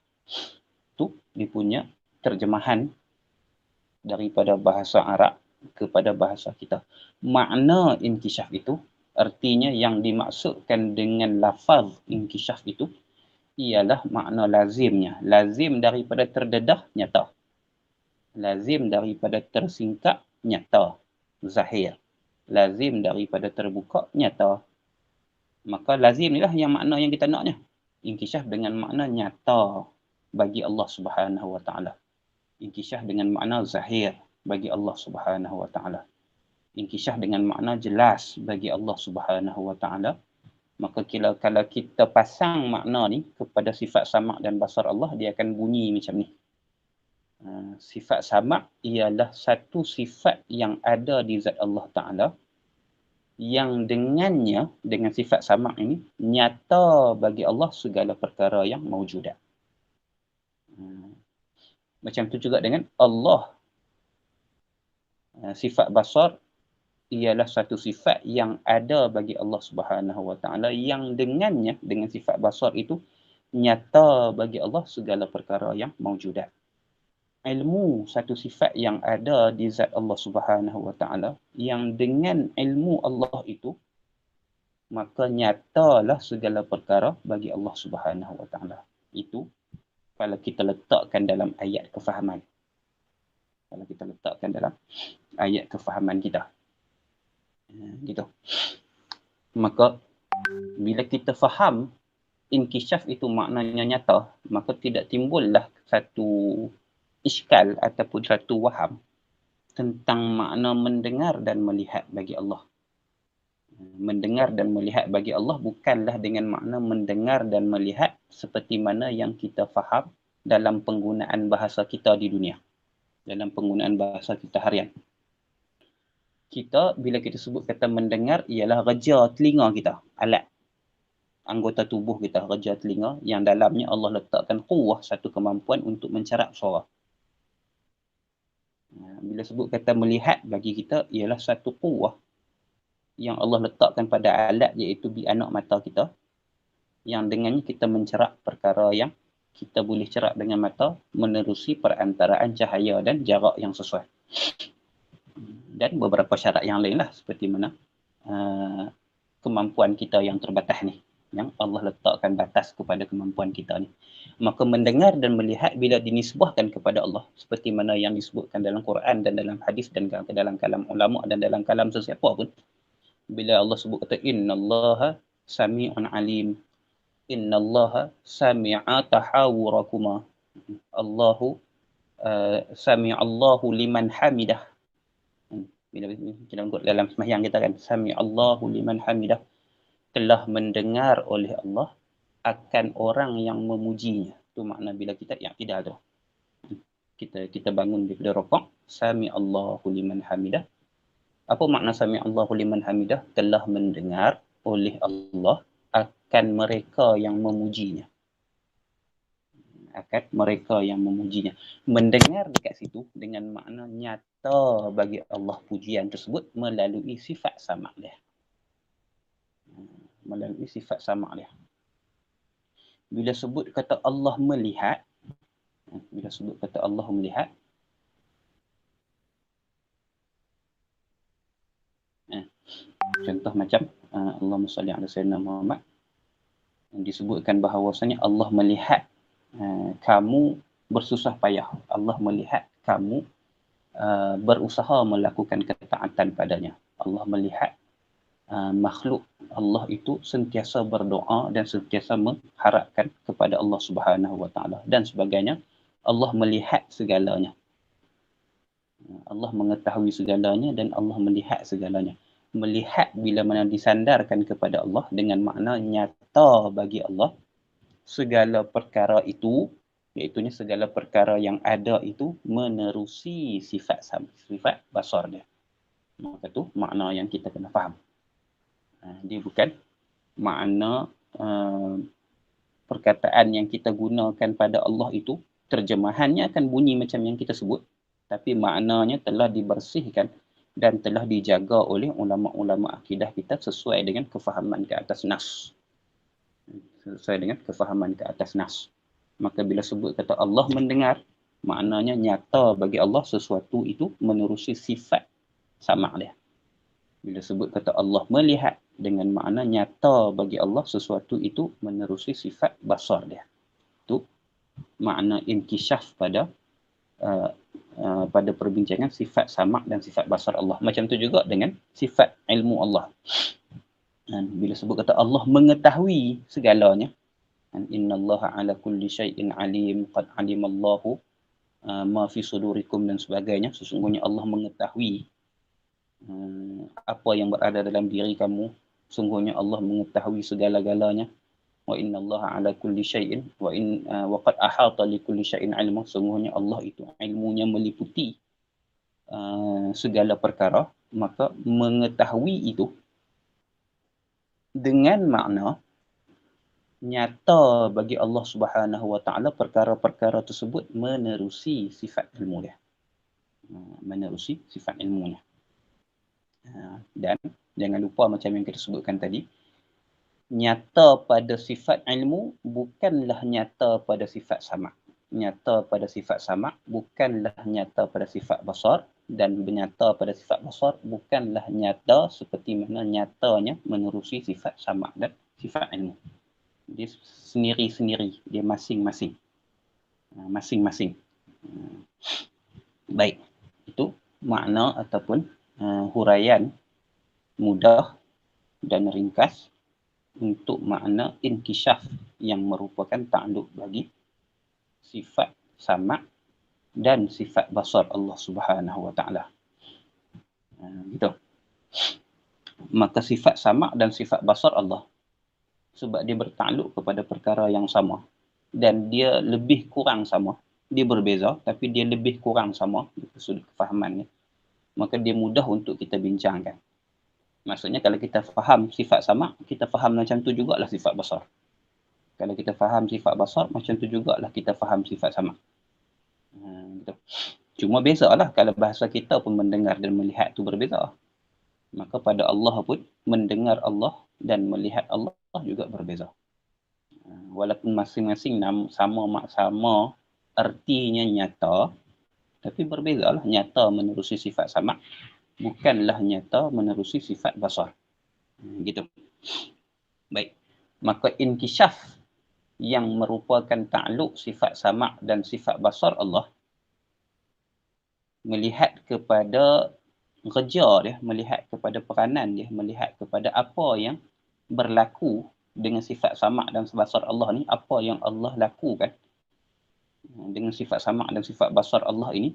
Itu dia punya terjemahan daripada bahasa Arab kepada bahasa kita. Makna inkishaf itu, artinya yang dimaksudkan dengan lafaz inkishaf itu ialah makna lazimnya. Lazim daripada terdedah, nyata. Lazim daripada tersingkap, nyata, zahir. Lazim daripada terbuka, nyata. Maka lazim inilah yang makna yang kita naknya. Inkishaf dengan makna nyata bagi Allah Subhanahu wa taala. Inkishaf dengan makna zahir bagi Allah Subhanahu wa taala. Inkishaf dengan makna jelas bagi Allah Subhanahu wa taala. Maka kalau kita pasang makna ni kepada sifat sama' dan basar Allah, dia akan bunyi macam ni. Sifat sama' ialah satu sifat yang ada di zat Allah Ta'ala yang dengannya, dengan sifat sama' ini, nyata bagi Allah segala perkara yang mawjudat. Macam tu juga dengan Allah. Sifat basar ialah satu sifat yang ada bagi Allah Subhanahu wa taala yang dengannya, dengan sifat basar itu, nyata bagi Allah segala perkara yang mawjudat. Ilmu satu sifat yang ada di zat Allah Subhanahu wa taala yang dengan ilmu Allah itu maka nyatalah segala perkara bagi Allah Subhanahu wa taala. Itu kalau kita letakkan dalam ayat kefahaman. Kalau kita letakkan dalam ayat kefahaman kita. Gitu. Maka bila kita faham inkishaf itu maknanya nyata, maka tidak timbullah satu iskal ataupun satu waham tentang makna mendengar dan melihat bagi Allah. Mendengar dan melihat bagi Allah bukanlah dengan makna mendengar dan melihat seperti mana yang kita faham dalam penggunaan bahasa kita di dunia. Dalam penggunaan bahasa kita harian. Kita, bila kita sebut kata mendengar, ialah reja telinga kita, alat. Anggota tubuh kita, reja telinga, yang dalamnya Allah letakkan quwwah, satu kemampuan untuk mencarap suara. Bila sebut kata melihat bagi kita ialah satu quwwah yang Allah letakkan pada alat, iaitu di anak mata kita, yang dengannya kita mencerap perkara yang kita boleh cerap dengan mata menerusi perantaraan cahaya dan jarak yang sesuai. Dan beberapa syarat yang lain lah, seperti mana kemampuan kita yang terbatas ni, yang Allah letakkan batas kepada kemampuan kita ni. Maka mendengar dan melihat bila dinisbahkan kepada Allah, seperti mana yang disebutkan dalam Quran dan dalam hadis dan dalam kalam ulama dan dalam kalam sesiapa pun, bila Allah sebut kata innallaha sami'un alim, innallaha sami'a tahawurakuma, Allahu sami'allahu liman hamidah. Bila kita dalam sembahyang kita kan, sami'allahu liman hamidah, telah mendengar oleh Allah akan orang yang memujinya. Itu makna bila kita i'tidal tu. Kita bangun daripada rukuk, sami'allahu liman hamidah. Apa makna sami'allahu liman hamidah? Telah mendengar oleh Allah akan mereka yang memujinya. Akan mereka yang memujinya. Mendengar dekat situ dengan makna nyata bagi Allah pujian tersebut melalui sifat sama' dia. Melalui sifat sama' dia. Bila sebut kata Allah melihat, bila sebut kata Allah melihat, contoh macam Allahumma salli ala sayyidina Muhammad, disebutkan bahawasanya Allah melihat kamu bersusah payah. Allah melihat kamu berusaha melakukan ketaatan padanya. Allah melihat makhluk Allah itu sentiasa berdoa dan sentiasa mengharapkan kepada Allah Subhanahu wa taala dan sebagainya. Allah melihat segalanya. Allah mengetahui segalanya dan Allah melihat segalanya. Melihat bila mana disandarkan kepada Allah dengan makna nyata bagi Allah segala perkara itu, iaitu segala perkara yang ada itu menerusi sifat basar dia. Maka tu makna yang kita kena faham. Dia bukan makna perkataan yang kita gunakan pada Allah itu, terjemahannya akan bunyi macam yang kita sebut, tapi maknanya telah dibersihkan dan telah dijaga oleh ulama-ulama akidah kita sesuai dengan kefahaman ke atas nas. Sesuai dengan kefahaman ke atas nas. Maka bila sebut kata Allah mendengar, maknanya nyata bagi Allah sesuatu itu menerusi sifat sama' dia. Bila sebut kata Allah melihat, dengan makna nyata bagi Allah sesuatu itu menerusi sifat basar dia. Itu makna inkishaf pada pada perbincangan sifat sama' dan sifat basar Allah. Macam tu juga dengan sifat ilmu Allah. Bila sebut kata Allah mengetahui segalanya, innallaha ala kulli syai'in alim, qad alimallahu ma fi sudurikum dan sebagainya. Sesungguhnya Allah mengetahui apa yang berada dalam diri kamu. Sungguhnya Allah mengetahui segala-galanya. Wa innallaha ala kulli syai'in wa qad ahata li kulli syai'in ilma. Sungguhnya Allah itu ilmunya meliputi segala perkara. Maka mengetahui itu dengan makna nyata bagi Allah Subhanahu wa taala perkara-perkara tersebut menerusi sifat ilmu dia. Menerusi sifat ilmunya. Dan jangan lupa macam yang kita sebutkan tadi, nyata pada sifat ilmu bukanlah nyata pada sifat sama'. Nyata pada sifat sama' bukanlah nyata pada sifat basar, dan bernyata pada sifat basar bukanlah nyata seperti mana nyatanya menerusi sifat sama' dan sifat ilmu. Dia sendiri-sendiri, dia masing-masing. Masing-masing. Baik, itu makna ataupun huraian mudah dan ringkas untuk makna inkisyaf yang merupakan ta'alluq bagi sifat sama' dan sifat basar Allah Subhanahu wa taala. Gitu. Maka sifat sama' dan sifat basar Allah, sebab dia bertakluk kepada perkara yang sama dan dia lebih kurang sama. Dia berbeza tapi dia lebih kurang sama dari sudut kefahamannya. Maka dia mudah untuk kita bincangkan. Maksudnya kalau kita faham sifat sama', kita faham macam tu jugalah sifat basar. Kalau kita faham sifat basar, macam tu jugalah kita faham sifat sama'. Gitu. Cuma bezalah kalau bahasa kita pun mendengar dan melihat tu berbeza. Maka pada Allah pun mendengar Allah dan melihat Allah juga berbeza. Walaupun masing-masing sama artinya nyata, tapi berbezalah. Nyata menerusi sifat sama', bukanlah nyata menerusi sifat basar. Gitu. Baik. Maka inkisyaf yang merupakan ta'alluq sifat sama' dan sifat basar Allah melihat kepada kerja dia, melihat kepada peranan dia, melihat kepada apa yang berlaku dengan sifat sama' dan basar Allah ni, apa yang Allah lakukan dengan sifat sama' dan sifat basar Allah ini,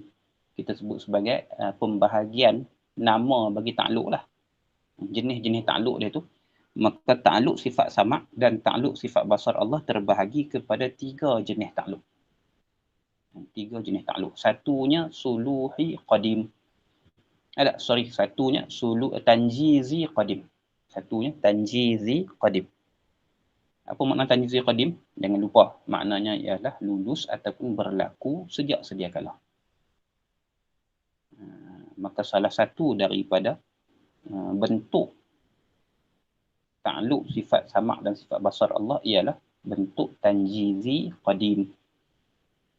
kita sebut sebagai pembahagian nama bagi ta'alluq lah. Jenis-jenis ta'alluq dia tu. Maka ta'alluq sifat sama' dan ta'alluq sifat basar Allah terbahagi kepada 3 jenis ta'alluq. 3 jenis ta'alluq. Satunya suluhi qadim. Satunya tanjizi qadim. Satunya tanjizi qadim. Apa makna tanjizi qadim? Jangan lupa, maknanya ialah lulus ataupun berlaku sejak sedia kala. Maka salah satu daripada bentuk ta'alluq sifat sama' dan sifat basar Allah ialah bentuk tanjizi qadim.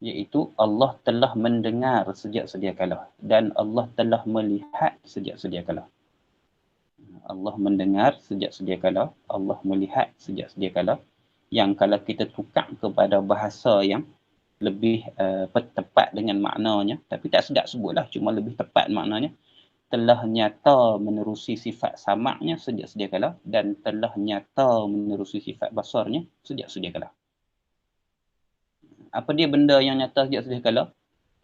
Iaitu Allah telah mendengar sejak sedia kala dan Allah telah melihat sejak sedia kala. Allah mendengar sejak sedia kala, Allah melihat sejak sedia kala. Yang kalau kita tukar kepada bahasa yang lebih tepat dengan maknanya, tapi tak sedap sebutlah, cuma lebih tepat maknanya, telah nyata menerusi sifat sama'nya sejak sedia kala dan telah nyata menerusi sifat basarnya sejak sedia kala. Apa dia benda yang nyata sejak sedia kala?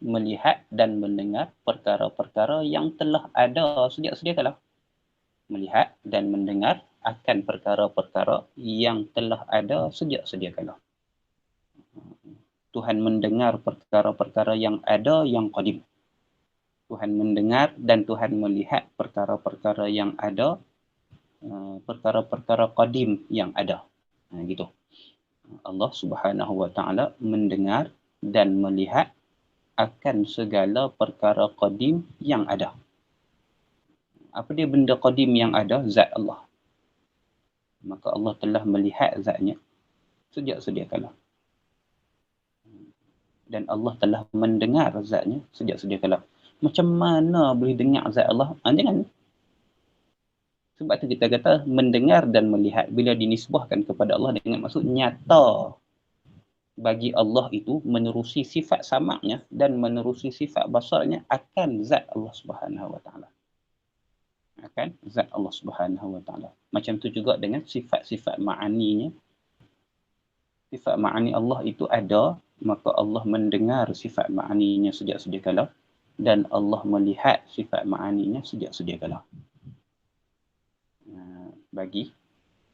Melihat dan mendengar perkara-perkara yang telah ada sejak sedia kala. Melihat dan mendengar akan perkara-perkara yang telah ada sejak sedia kala. Tuhan mendengar perkara-perkara yang ada yang qadim. Tuhan mendengar dan Tuhan melihat perkara-perkara yang ada, perkara-perkara qadim yang ada. Gitu. Allah Subhanahu wa taala mendengar dan melihat akan segala perkara qadim yang ada. Apa dia benda qadim yang ada? Zat Allah. Maka Allah telah melihat zatnya sejak sedia kala. Dan Allah telah mendengar zatnya sejak sedia kala. Macam mana boleh dengar zat Allah? Jangan. Sebab tu kita kata mendengar dan melihat bila dinisbahkan kepada Allah dengan maksud nyata. bagi Allah itu menerusi sifat samaknya dan menerusi sifat basarnya akan zat Allah Subhanahu Wa Taala. Akan zat Allah Subhanahu Wa Taala. Macam tu juga dengan sifat-sifat ma'aninya. Sifat ma'ani Allah itu ada, maka Allah mendengar sifat ma'aninya sejak sedia kala dan Allah melihat sifat ma'aninya sejak sedia kala.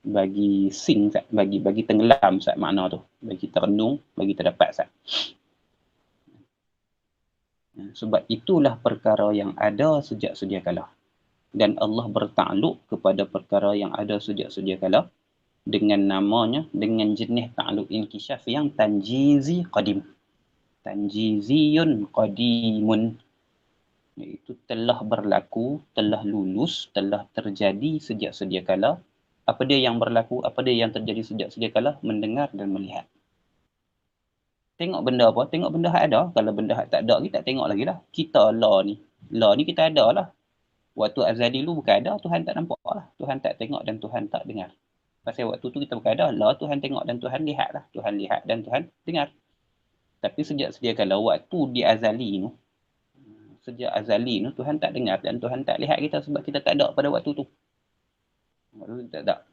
Bagi sing, bagi tenggelam sat makna tu, bagi terendung, bagi terdapat sat. Sebab itulah perkara yang ada sejak sedia kala dan Allah bertakluk kepada perkara yang ada sejak sedia kala dengan namanya, dengan jenis takluk inkisyaf yang tanjizi qadim. Tanjiziyun qadimun, iaitu telah berlaku, telah lulus, telah terjadi sejak sedia kala. Apa dia yang berlaku, apa dia yang terjadi sejak sedia kala? Mendengar dan melihat. Tengok benda apa? Tengok benda hak ada. Kalau benda hak tak ada, kita tak tengok lagi lah. Kita law ni kita ada lah. Waktu azali dulu bukan ada, Tuhan tak nampak lah. Tuhan tak tengok dan Tuhan tak dengar. Pasal waktu tu kita bukan ada, law Tuhan tengok dan Tuhan lihat lah. Tuhan lihat dan Tuhan dengar. Tapi sejak sedia kala, waktu di azali tu, sejak azali tu, Tuhan tak dengar dan Tuhan tak lihat kita sebab kita tak ada pada waktu tu.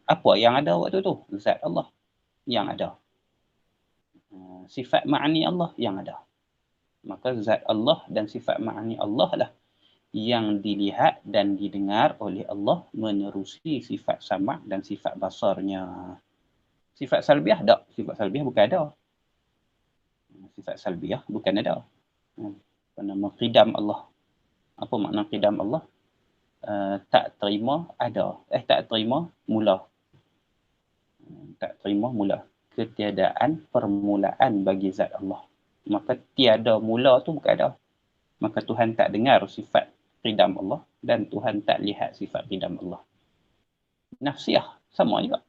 Apa yang ada waktu tu? Zat Allah yang ada. Sifat ma'ani Allah yang ada. Maka zat Allah dan sifat ma'ani Allah lah yang dilihat dan didengar oleh Allah menerusi sifat sama' dan sifat basarnya. Sifat salbiah tak? Sifat salbiah bukan ada. Sifat salbiah bukan ada. Apa nama qidam Allah? Apa makna qidam Allah? Tak terima ada. Tak terima mula. Tak terima mula. Ketiadaan permulaan bagi zat Allah. Maka tiada mula tu bukan ada. Maka Tuhan tak dengar sifat qidam Allah dan Tuhan tak lihat sifat qidam Allah. Nafsiyah sama juga.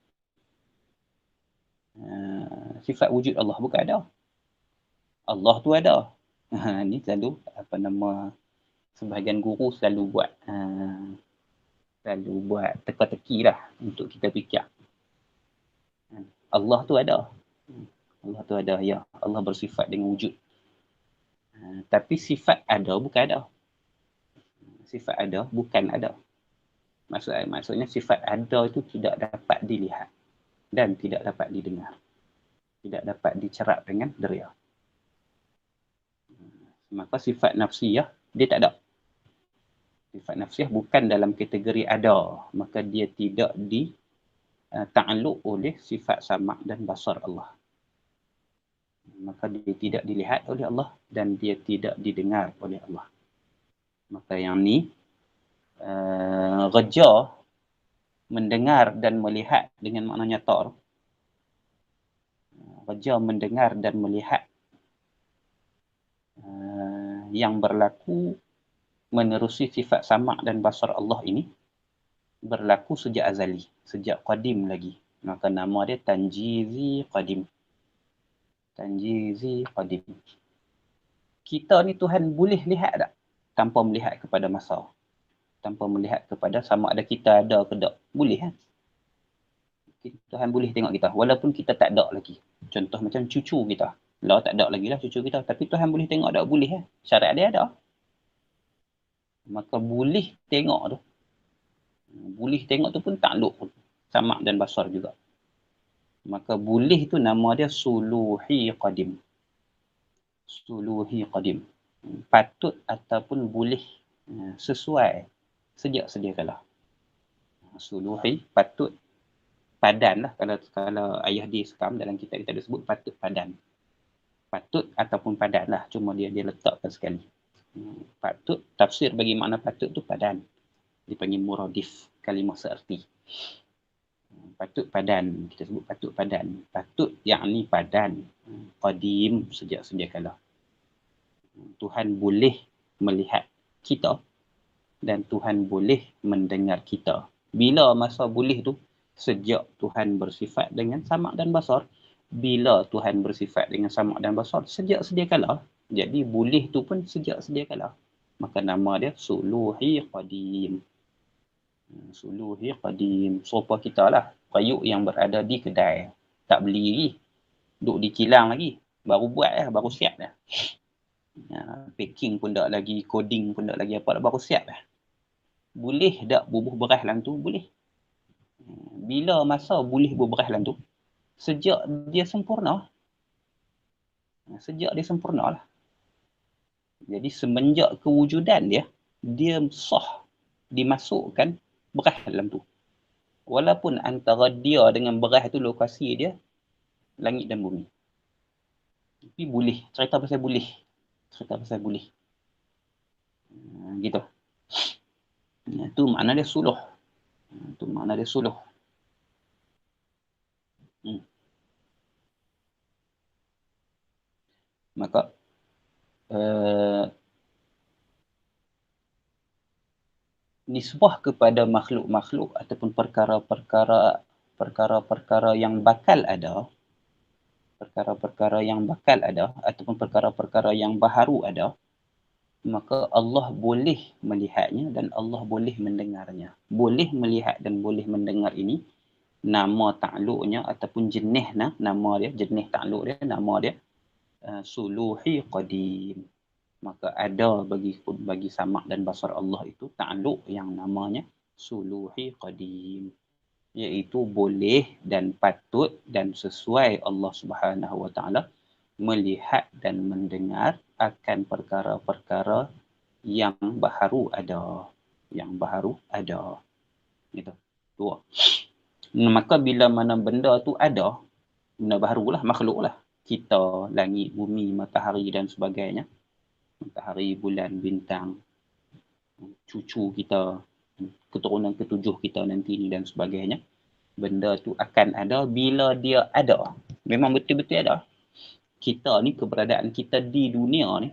Sifat wujud Allah bukan ada. Allah tu ada. Ni selalu sebahagian guru selalu buat teka-teki lah untuk kita fikir. Allah tu ada. Allah tu ada, ya. Allah bersifat dengan wujud. Tapi sifat ada bukan ada. Sifat ada bukan ada. Maksudnya sifat ada itu tidak dapat dilihat dan tidak dapat didengar. Tidak dapat dicerap dengan deria. Maka sifat nafsiyah dia tak ada. Sifat nafsiyah bukan dalam kategori ada. Maka dia tidak ta'alluq oleh sifat sama' dan basar Allah. Maka dia tidak dilihat oleh Allah dan dia tidak didengar oleh Allah. Maka yang ni raja mendengar dan melihat dengan makna nyata. Raja mendengar dan melihat yang berlaku menerusi sifat sama' dan basar Allah ini berlaku sejak azali, sejak qadim lagi. Maka nama dia tanjizi qadim. Tanjizi qadim. Kita ni Tuhan boleh lihat tak? Tanpa melihat kepada masa. Tanpa melihat kepada sama ada kita ada ke tak. Boleh kan? Tuhan boleh tengok kita. Walaupun kita tak ada lagi. Contoh macam cucu kita. Lah tak ada lagi lah cucu kita. Tapi Tuhan boleh tengok tak? Boleh kan? Syarat dia ada. Maka boleh tengok tu. Boleh tengok tu pun takluk. Sama' dan basar juga. Maka boleh tu nama dia suluhi qadim. Suluhi qadim. Patut ataupun boleh sesuai sejak sedia kala. Suluhi patut padan lah. Kalau ayah dia sekam dalam kitab kita ada sebut patut padan. Patut ataupun padan lah. Cuma dia letakkan sekali. Patut, tafsir bagi makna patut tu padan. Dipanggil muradif, kalimah seerti. Patut padan. Kita sebut patut padan. Patut yakni padan. Qadim sejak sedia kala. Tuhan boleh melihat kita dan Tuhan boleh mendengar kita. Bila masa boleh tu? Sejak Tuhan bersifat dengan sama' dan basar. Bila Tuhan bersifat dengan sama' dan basar? Sejak sedia kala. Jadi boleh tu pun sejak sedia kala. Maka nama dia suluhi qadim. Suluhi qadim. Sopa kita lah. Qayuk yang berada di kedai. Tak beli lagi. Duduk di kilang lagi. Baru buat dah, baru siap dah. Packing pun tak lagi, coding pun tak lagi apa dah, baru siap dah. Boleh tak bubuh beras dalam tu? Boleh. Bila masa boleh bubuh beras dalam tu? Sejak dia sempurna. Sejak dia sempurna lah. Jadi semenjak kewujudan dia, dia sah dimasukkan beras dalam tu. Walaupun antara dia dengan beras tu lokasi dia langit dan bumi. Tapi boleh. Cerita pasal boleh. Cerita pasal boleh. Gitu. Itu makna dia suluh. Itu makna dia suluh. Maka nisbah kepada makhluk-makhluk ataupun perkara-perkara yang bakal ada, perkara-perkara yang bakal ada ataupun perkara-perkara yang baharu ada, maka Allah boleh melihatnya dan Allah boleh mendengarnya. Boleh melihat dan boleh mendengar ini nama ta'alluqnya ataupun jenisnya, nama dia, jenis ta'alluq dia, nama dia suluhi qadim. Maka ada bagi samak dan basar Allah itu ta'alluq yang namanya suluhi qadim, iaitu boleh dan patut dan sesuai Allah Subhanahu Wa Taala melihat dan mendengar akan perkara-perkara yang baharu ada, gitu. Dua. Maka bila mana benda tu ada, benda baharulah, makhluklah, kita, langit, bumi, matahari dan sebagainya, matahari, bulan, bintang, cucu kita, keturunan ketujuh kita nanti ni dan sebagainya, benda tu akan ada bila dia ada. Memang betul-betul ada. Kita ni, keberadaan kita di dunia ni,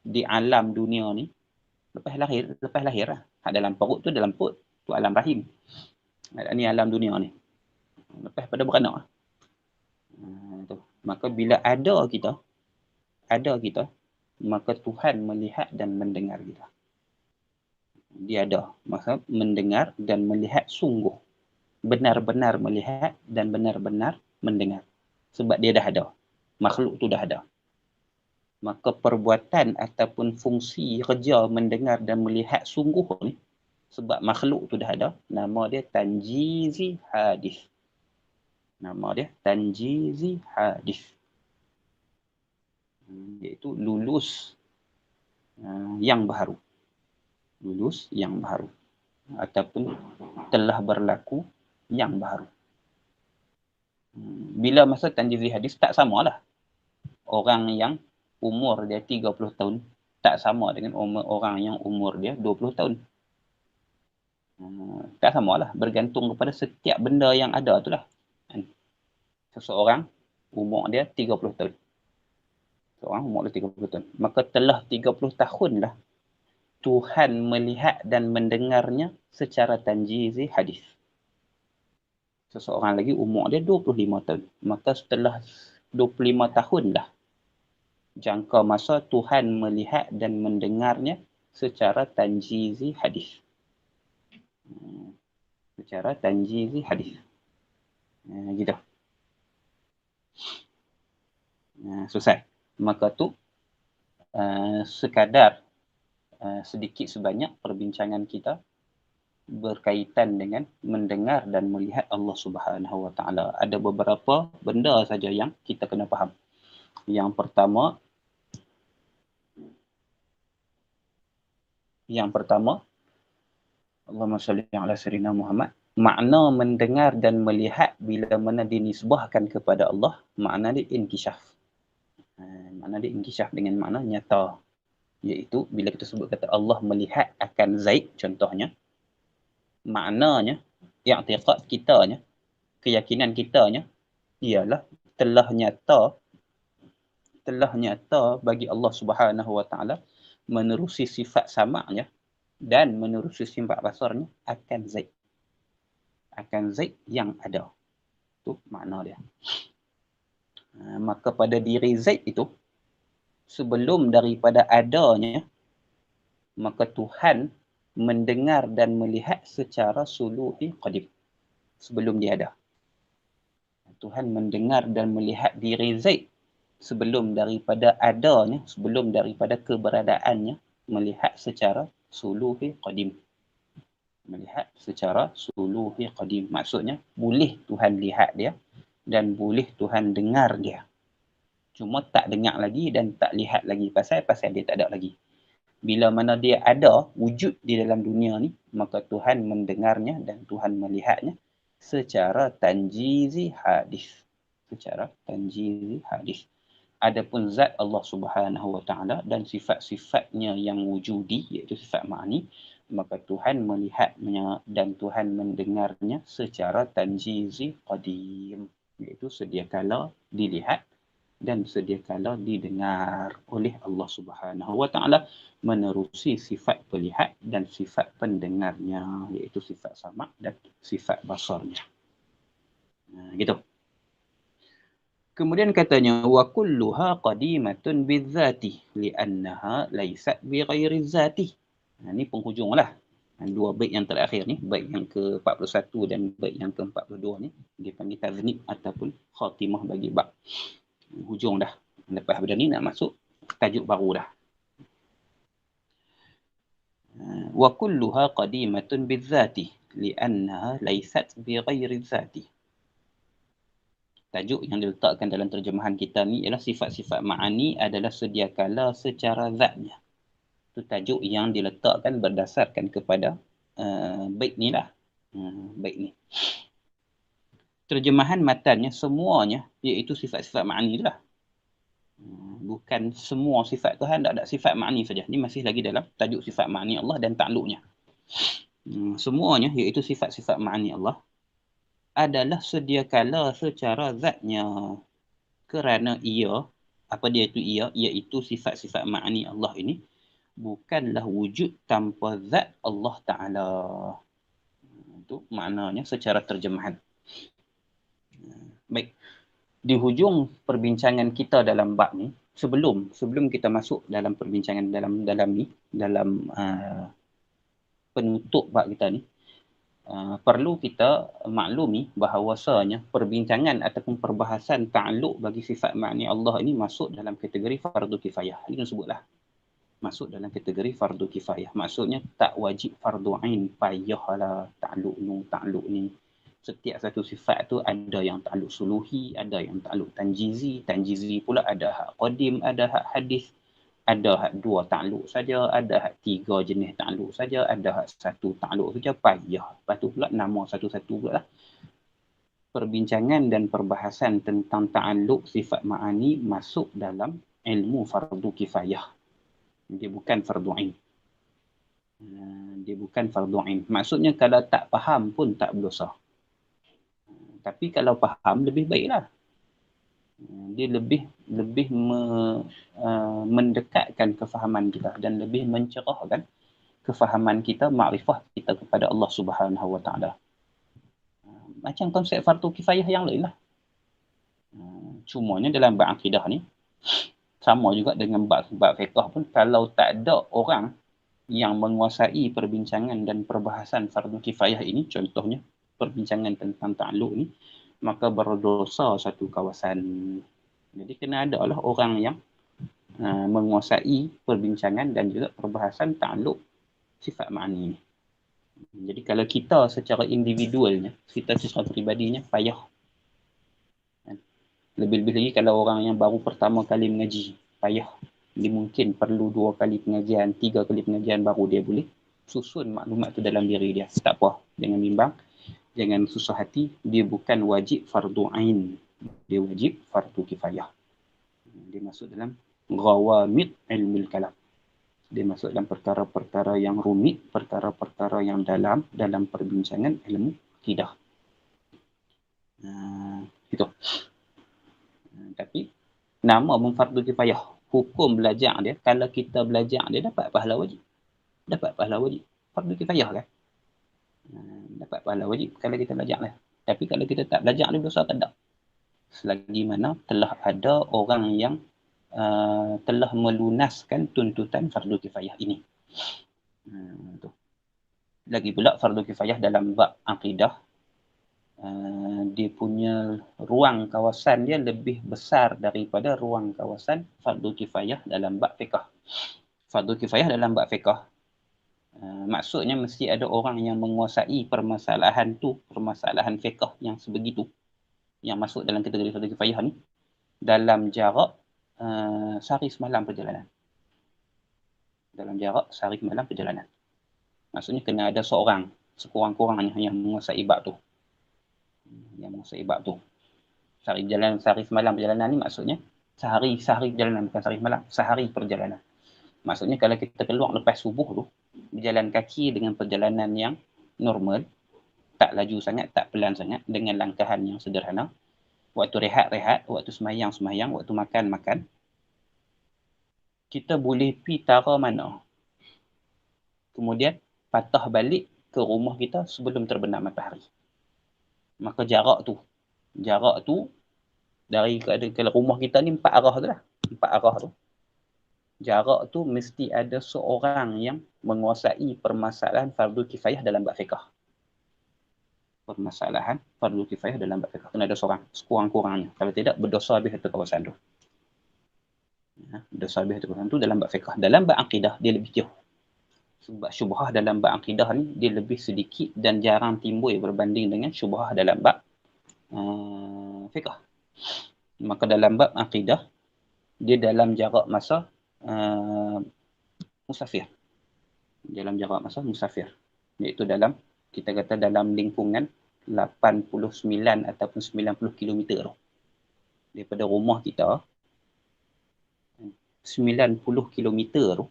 di alam dunia ni, lepas lahir lah. Dalam perut tu, tu alam rahim. Ni alam dunia ni. Lepas pada beranak. Maka bila ada kita, maka Tuhan melihat dan mendengar kita. Dia ada. Maka mendengar dan melihat sungguh. Benar-benar melihat dan benar-benar mendengar. Sebab dia dah ada. Makhluk tu dah ada. Maka perbuatan ataupun fungsi kerja mendengar dan melihat sungguh ni, sebab makhluk tu dah ada, nama dia tanjizi hadis. Nama dia tanjizi hadis. Iaitu lulus yang baharu. Lulus yang baharu. Ataupun telah berlaku yang baharu. Bila masa tanjizi hadis, tak samalah. Orang yang umur dia 30 tahun tak sama dengan orang yang umur dia 20 tahun. Tak samalah, bergantung kepada setiap benda yang ada tu lah. Seseorang umur dia 30 tahun. Seorang umur dia 30 tahun. Maka telah 30 tahun lah Tuhan melihat dan mendengarnya secara tanjizi hadis. Seseorang lagi umur dia 25 tahun. Maka setelah 25 tahun lah jangka masa Tuhan melihat dan mendengarnya secara tanjizi hadis. Secara tanjizi hadis. Gitu. Selesai. Maka tu sekadar sedikit sebanyak perbincangan kita berkaitan dengan mendengar dan melihat Allah Subhanahu Wa Taala. Ada beberapa benda saja yang kita kena faham. Yang pertama, Allahumma salli ala sayyidina Muhammad. Makna mendengar dan melihat bila mana dinisbahkan kepada Allah, makna dia inkishaf. Makna dia inkishaf dengan makna nyata. Iaitu bila kita sebut kata Allah melihat akan Zaid, contohnya, maknanya, i'tiqad kitanya, keyakinan kitanya, ialah telah nyata bagi Allah Subhanahu Wa Taala menerusi sifat samaknya dan menerusi sifat basarnya akan Zaid. Akan Zaid yang ada. Itu makna dia. Maka pada diri Zaid itu, sebelum daripada adanya, maka Tuhan mendengar dan melihat secara suluhi qadim. Sebelum dia ada. Tuhan mendengar dan melihat diri Zaid sebelum daripada adanya, sebelum daripada keberadaannya, melihat secara suluhi qadim. Melihat secara suluhi qadim. Maksudnya, boleh Tuhan lihat dia dan boleh Tuhan dengar dia. Cuma tak dengar lagi dan tak lihat lagi. Pasal dia tak ada lagi. Bila mana dia ada wujud di dalam dunia ni, maka Tuhan mendengarnya dan Tuhan melihatnya secara tanjizi hadis. Secara tanjizi hadis. Adapun zat Allah Subhanahu Wa Taala dan sifat-sifatnya yang wujudi, iaitu sifat ma'ani, maka Tuhan melihatnya dan Tuhan mendengarnya secara tanjizi qadim, iaitu sedia kala dilihat dan sedia kala didengar oleh Allah Subhanahu Wa Taala menerusi sifat pelihat dan sifat pendengarnya, iaitu sifat sama' dan sifat basarnya. Gitu. Kemudian katanya wa kulluha qadimatun bizzati li'annaha laysat bighairi zati. Ini penghujunglah. Dua bait yang terakhir ni, bait yang ke-41 dan bait yang ke-42 ni dipanggil taznib ataupun khatimah bagi bab. Hujung dah. Lepas benda ni nak masuk tajuk baru dah. Wa kulluha qadimatun bizzati li'annaha laysat bighairi zati. Tajuk yang diletakkan dalam terjemahan kita ni ialah sifat-sifat ma'ani adalah sedia kala secara zatnya. Itu tajuk yang diletakkan berdasarkan kepada bait ni lah. Bait ni. Terjemahan matannya semuanya iaitu sifat-sifat ma'ani lah. Bukan semua sifat Tuhan, tak ada sifat ma'ani saja. Ini masih lagi dalam tajuk sifat ma'ani Allah dan takluknya. Semuanya iaitu sifat-sifat ma'ani Allah adalah sedia kala secara zatnya. Kerana ia, apa dia itu ia, iaitu sifat-sifat ma'ani Allah ini bukanlah wujud tanpa zat Allah Ta'ala. Itu maknanya secara terjemahan. Baik. Di hujung perbincangan kita dalam bab ni, sebelum kita masuk dalam perbincangan dalam penutup bab kita ni, perlu kita maklumi bahawasanya perbincangan ataupun perbahasan ta'alluq bagi sifat ma'ni Allah ini masuk dalam kategori fardu kifayah. Ini sebutlah. Masuk dalam kategori fardu kifayah. Maksudnya tak wajib fardu ain. Payahlah ta'alluq ni. Setiap satu sifat tu ada yang ta'alluq suluhi, ada yang ta'alluq tanjizi. Tanjizi pula ada hak qadim, ada hak hadis. Ada hak 2 ta'alluq saja, ada hak 3 jenis ta'alluq saja, ada hak 1 ta'alluq saja, payah. Lepas tu pula nama satu-satu pula lah. Perbincangan dan perbahasan tentang ta'alluq sifat ma'ani masuk dalam ilmu fardu kifayah. Dia bukan fardu ain. Dia bukan fardu ain. Maksudnya kalau tak faham pun tak berdosa. Tapi kalau faham lebih baiklah. Dia lebih mendekatkan kefahaman kita dan lebih mencerahkan kefahaman kita, makrifah kita kepada Allah Subhanahu Wa Taala. Macam konsep fardu kifayah yang lain lah. Cumanya dalam bab akidah ni sama juga dengan bab fiqh pun, kalau tak ada orang yang menguasai perbincangan dan perbahasan fardu kifayah ini, contohnya perbincangan tentang ta'alluq ni, maka berdosa satu kawasan. Jadi kena ada lah orang yang menguasai perbincangan dan juga perbahasan ta'alluq sifat ma'ani ni. Jadi kalau kita secara individualnya, kita secara peribadinya payah. Lebih-lebih lagi kalau orang yang baru pertama kali mengaji, payah. Dia mungkin perlu 2 kali pengajian, 3 kali pengajian baru dia boleh susun maklumat tu dalam diri dia. Tak apa, jangan bimbang. Jangan susah hati, dia bukan wajib fardu ain. Dia wajib fardu kifayah. Dia masuk dalam ghawamid ilmul kalam. Dia masuk dalam perkara-perkara yang rumit, perkara-perkara yang dalam perbincangan ilmu akidah. Itu. Tapi nama pun fardu kifayah. Hukum belajar dia, kalau kita belajar dia dapat pahala wajib. Dapat pahala wajib. Fardu kifayah kan? Dapat pahala wajib kalau kita belajar lah. Tapi kalau kita tak belajar dia dosa tak ada. Selagi mana telah ada orang yang telah melunaskan tuntutan fardu kifayah ini. Lagi pula fardu kifayah dalam bab akidah dia punya ruang kawasan dia lebih besar daripada ruang kawasan fardu kifayah dalam bab fiqh. Fardu kifayah dalam bab fiqh, maksudnya mesti ada orang yang menguasai permasalahan tu, permasalahan fiqh yang sebegitu, yang masuk dalam kategori fardu kifayah ni, dalam jarak sehari semalam perjalanan. Dalam jarak sehari semalam perjalanan. Maksudnya kena ada seorang sekurang-kurangnya yang menguasai bab tu. Yang menguasai bab tu. Sehari semalam perjalanan ni maksudnya sehari perjalanan, bukan sehari semalam, sehari perjalanan. Maksudnya kalau kita keluar lepas subuh tu, berjalan kaki dengan perjalanan yang normal, tak laju sangat, tak pelan sangat, dengan langkahan yang sederhana. Waktu rehat, waktu semayang, waktu makan. Kita boleh pi tara mana. Kemudian patah balik ke rumah kita sebelum terbenam matahari. Maka jarak tu dari kalau rumah kita ni 4 arah tu lah. 4 arah tu. Jarak tu mesti ada seorang yang menguasai permasalahan fardu kifayah dalam bab fiqh. Permasalahan fardu kifayah dalam bab fiqh. Kena ada seorang sekurang-kurangnya. Kalau tidak, berdosa habis satu kawasan tu. Berdosa habis satu kawasan tu dalam bab fiqh. Dalam bab akidah, dia lebih jauh. Sebab syubhah dalam bab akidah ni, dia lebih sedikit dan jarang timbul berbanding dengan syubhah dalam bab fiqh. Maka dalam bab akidah, dia dalam jarak masa musafir. Dalam jarak masa musafir. Iaitu dalam, kita kata dalam lingkungan 89 ataupun 90 km tu. Daripada rumah kita, 90 km tu,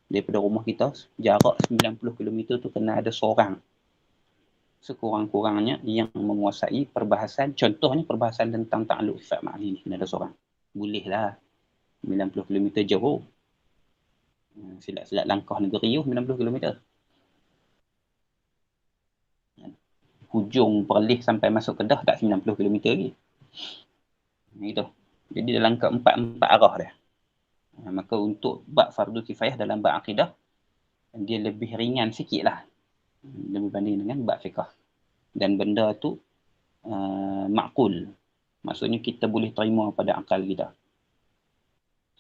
daripada rumah kita, jarak 90 km tu kena ada seorang sekurang-kurangnya yang menguasai perbahasan, contohnya perbahasan tentang ta'alluq sifat ma'ani ni, kena ada seorang. Bolehlah 90 km jauh. Silat-silat langkah negeri 90 km. Hujung Perlis sampai masuk Kedah tak 90 km lagi. Itu. Jadi dalam keempat arah dia. Maka untuk bab fardu kifayah dalam bab akidah, dia lebih ringan sikit lah berbanding dengan bab fiqh. Dan benda tu makul. Maksudnya kita boleh terima pada akal kita.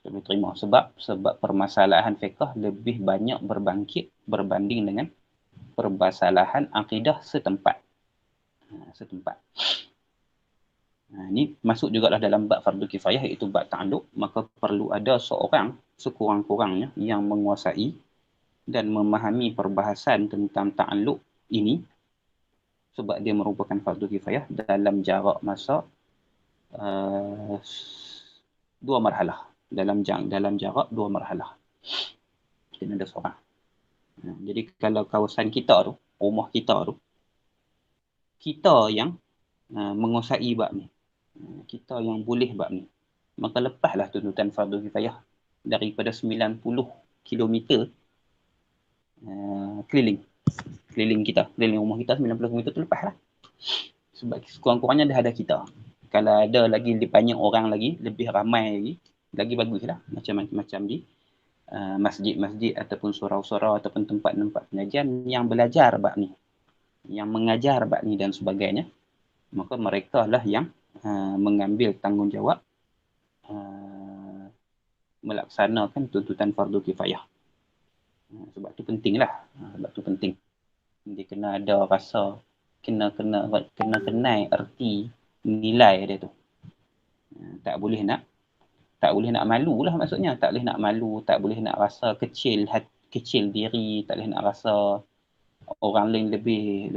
Kita boleh terima. Sebab permasalahan fiqh lebih banyak berbangkit berbanding dengan permasalahan akidah setempat. Ini masuk jugalah dalam bab fardu kifayah, iaitu bab ta'alluq. Maka perlu ada seorang sekurang-kurangnya yang menguasai dan memahami perbahasan tentang ta'alluq ini, sebab dia merupakan fardu kifayah dalam jarak masa 2 marhalah. Dalam jarak 2 marhalah. Kena ada seorang. Jadi kalau kawasan kita tu, rumah kita tu, kita yang menguasai bab ni. Kita yang boleh bab ni. Maka lepaslah tuntutan fardu kifayah daripada 90 km keliling kita, keliling rumah kita 90 km tu lepaslah. Sebab kurang-kurangnya dah ada kita. Kalau ada lagi banyak orang lagi, lebih ramai lagi baguslah. Macam di masjid-masjid ataupun surau-surau ataupun tempat-tempat pengajian yang belajar bab ni, yang mengajar bab ni dan sebagainya. Maka mereka lah yang mengambil tanggungjawab melaksanakan tuntutan fardu kifayah. Sebab tu pentinglah. Sebab tu penting. Dia kena ada rasa, kena kenal erti nilai dia tu. Tak boleh nak malu lah maksudnya. Tak boleh nak malu, tak boleh nak rasa kecil diri, tak boleh nak rasa orang lain lebih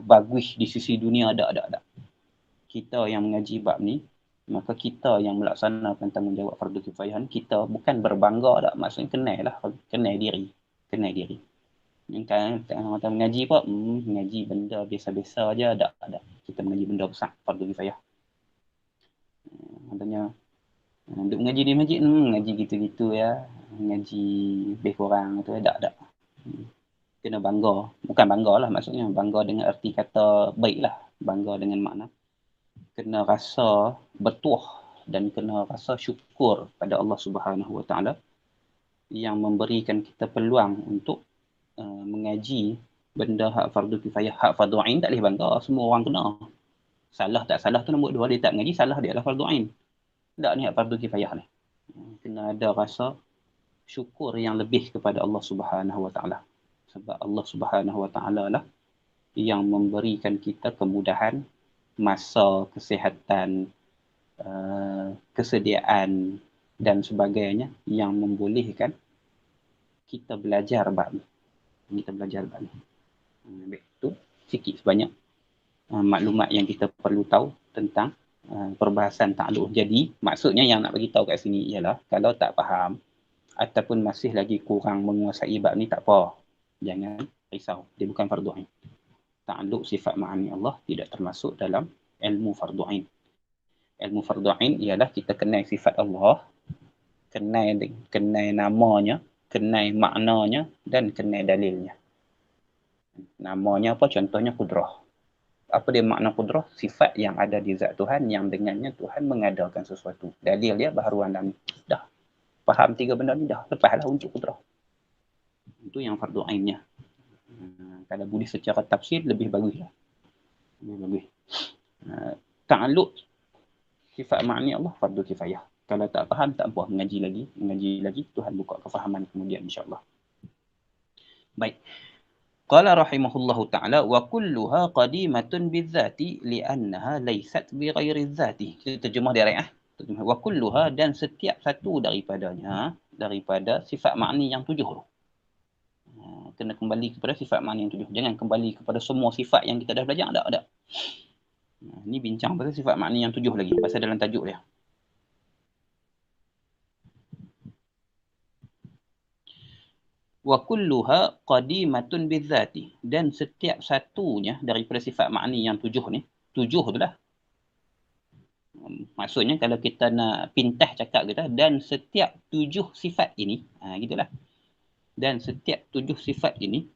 bagus di sisi dunia. Tak. Kita yang mengaji bab ni, maka kita yang melaksanakan tanggungjawab fardu kifayah ni, kita bukan berbangga tak, maksudnya kenal diri. Yang kan orang mengaji apa? Mengaji benda biasa-biasa aja, tak. Kita mengaji benda besar, fardu kifayah. Katanya duk mengaji di masjid, mengaji gitu-gitu ya. Mengaji lebih kurang tu, tak. Kena bangga. Bukan bangga lah maksudnya. Bangga dengan erti kata baik lah. Bangga dengan makna kena rasa bertuah dan kena rasa syukur pada Allah Subhanahu Wa Taala yang memberikan kita peluang untuk mengaji Benda hak fardu kifayah, hak fardu ain tak boleh bangga, semua orang kena. Salah tak salah tu nombor dua, dia tak mengaji, salah dia adalah fardu ain. Tak ni hak fardu kifayah ni. Kena ada rasa syukur yang lebih kepada Allah Subhanahu Wa Taala. Sebab Allah Subhanahu Wa Taala lah yang memberikan kita kemudahan, masa, kesihatan, kesediaan dan sebagainya yang membolehkan kita belajar bab ni. Kita belajar bab ni. Baik, tu sikit sebanyak maklumat yang kita perlu tahu tentang perbahasan ta'alluq. Jadi, maksudnya yang nak bagi tahu kat sini ialah kalau tak faham ataupun masih lagi kurang menguasai bab ni, tak apa. Jangan risau. Dia bukan fardu ain. Ta'alluq sifat ma'ani Allah tidak termasuk dalam ilmu fardu ain. Ilmu fardu ain ialah kita kenal sifat Allah, kenal namanya, kenal maknanya dan kenal dalilnya. Namanya apa? Contohnya kudrah. Apa dia makna kudrah? Sifat yang ada di zat Tuhan yang dengannya Tuhan mengadakan sesuatu. Dalil dia baharuan dalam. Dah. Faham tiga benda ni dah. Lepaslah untuk kudrah. Itu yang fardu ainnya. Kalau boleh secara tafsir lebih baguslah. Lebih bagus. Ta'alluq sifat ma'ni Allah fardu kifayah. Kalau tak faham tak apa, mengaji lagi Tuhan buka kefahaman kemudian insya-Allah. Baik. Qala rahimahullahu ta'ala wa kulluha qadimatun bidzati li'annaha laysat bighairi dzati. Kita terjemah dia terjemah wa kulluha, dan setiap satu daripada sifat ma'ni yang tujuh tu. Kena kembali kepada sifat ma'ni yang tujuh. Jangan kembali kepada semua sifat yang kita dah belajar. Tak. Ni bincang pasal sifat ma'ni yang tujuh lagi. Pasal dalam tajuk dia. Wa kulluha qadimatun bidzati, dan setiap satunya daripada sifat ma'ni yang tujuh ni, tujuh tu lah. Maksudnya kalau kita nak pintah cakap kita, dan setiap tujuh sifat ini, gitulah. Dan setiap tujuh sifat ini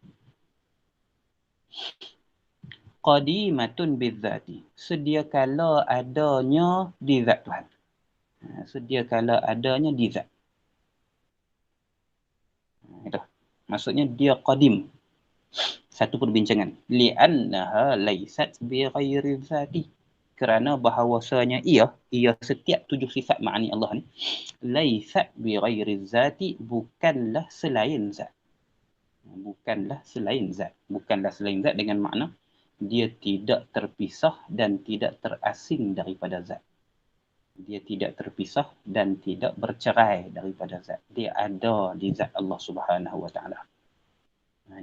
qadimatun bidzati, sedia kala adanya di zat Tuhan. Sedia kala adanya di zat. Itu. Maksudnya dia qadim. Satu perbincangan. Li'annaha laysat bighairi dzati. Kerana bahawasanya ia setiap tujuh sifat ma'ani Allah ni, laysat bighairi dzati, bukanlah selain zat. Bukanlah selain zat. Bukanlah selain zat dengan makna dia tidak terpisah dan tidak terasing daripada zat. Dia tidak terpisah dan tidak bercerai daripada zat. Dia ada di zat Allah Subhanahu Wa Taala.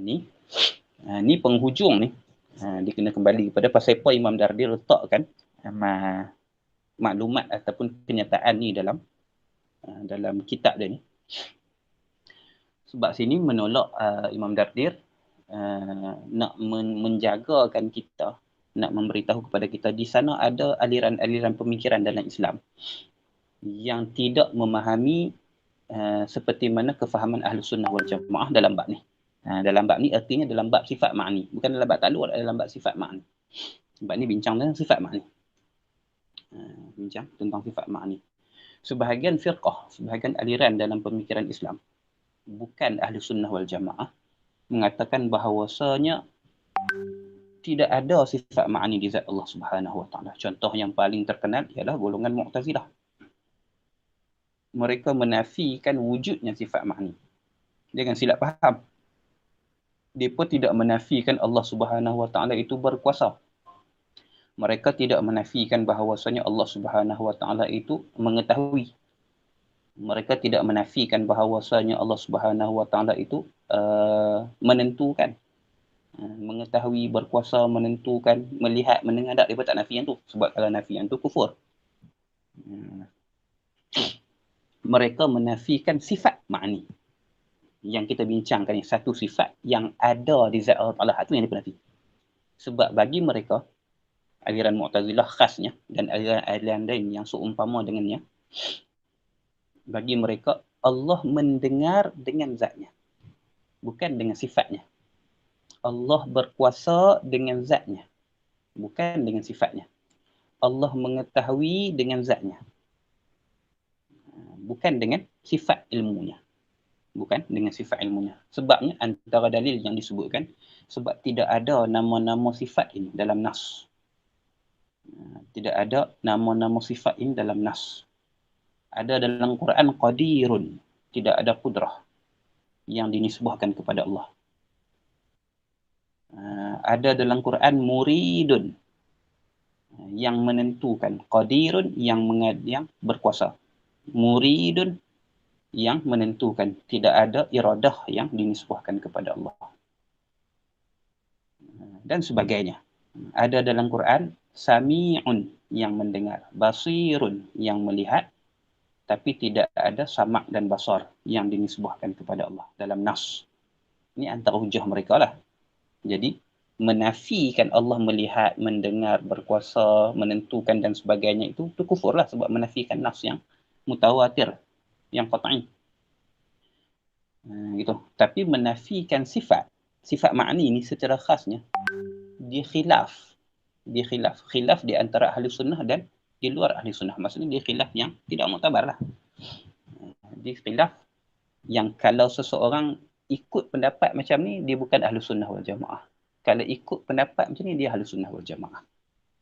Ni penghujung ni. Dia kena kembali kepada pasal apa Imam Dardir letakkan maklumat ataupun kenyataan ni dalam kitab dia ni. Sebab sini menolak Imam Dardir nak menjagakan kita, nak memberitahu kepada kita di sana ada aliran-aliran pemikiran dalam Islam yang tidak memahami seperti mana kefahaman Ahlus Sunnah wal Jamaah dalam bab ni. Dalam bab ni artinya dalam bab sifat ma'ni, bukan dalam bab ta'alluq, dalam bab sifat ma'ni. Bab ni bincang tentang sifat ma'ni. Bincang tentang sifat ma'ni. Sebahagian firqah, sebahagian aliran dalam pemikiran Islam, bukan Ahlus Sunnah wal Jamaah, mengatakan bahawasanya tidak ada sifat ma'ani di zat Allah Subhanahu Wa Taala. Contoh yang paling terkenal ialah golongan Mu'tazilah. Mereka menafikan wujudnya sifat ma'ani. Jangan silap faham. Mereka tidak menafikan Allah Subhanahu Wa Taala itu berkuasa. Mereka tidak menafikan bahawasanya Allah Subhanahu Wa Taala itu mengetahui. Mereka tidak menafikan bahawasanya Allah Subhanahu Wa Taala itu menentukan, mengetahui, berkuasa, menentukan, melihat, mendengar. Tak, dia tak nafi yang tu. Sebab kalau nafi yang tu kufur. Mereka menafikan sifat ma'ni. Yang kita bincangkan ni, satu sifat yang ada di zat Allah Ta'ala, itu yang dia nafi. Sebab bagi mereka, aliran Mu'tazilah khasnya dan aliran lain yang seumpama dengannya, bagi mereka Allah mendengar dengan zatnya, bukan dengan sifatnya. Allah berkuasa dengan zatnya, bukan dengan sifatnya. Allah mengetahui dengan zatnya, bukan dengan sifat ilmunya. bukan dengan sifat ilmunya. Sebabnya antara dalil yang disebutkan, sebab tidak ada nama-nama sifat ini dalam nas. Tidak ada nama-nama sifat ini dalam nas. Ada dalam Quran qadirun, tidak ada qudrah yang dinisbahkan kepada Allah. Ada dalam Quran muridun, yang menentukan, qadirun yang berkuasa, muridun yang menentukan, tidak ada iradah yang dinisbahkan kepada Allah dan sebagainya. Ada dalam Quran sami'un yang mendengar, basirun yang melihat, tapi tidak ada samak dan basar yang dinisbahkan kepada Allah dalam nas. Ini antara hujah mereka lah. Jadi menafikan Allah melihat, mendengar, berkuasa, menentukan dan sebagainya itu kufur lah, sebab menafikan nas yang mutawatir, yang qat'i. Gitu. Tapi menafikan sifat ma'ni ini secara khasnya dia khilaf. Khilaf di antara ahli sunnah dan di luar ahli sunnah. Maksudnya dia khilaf yang tidak muktabar lah. Dia khilaf yang kalau seseorang ikut pendapat macam ni, dia bukan ahli sunnah wal jamaah. Kalau ikut pendapat macam ni, dia ahli sunnah wal jamaah.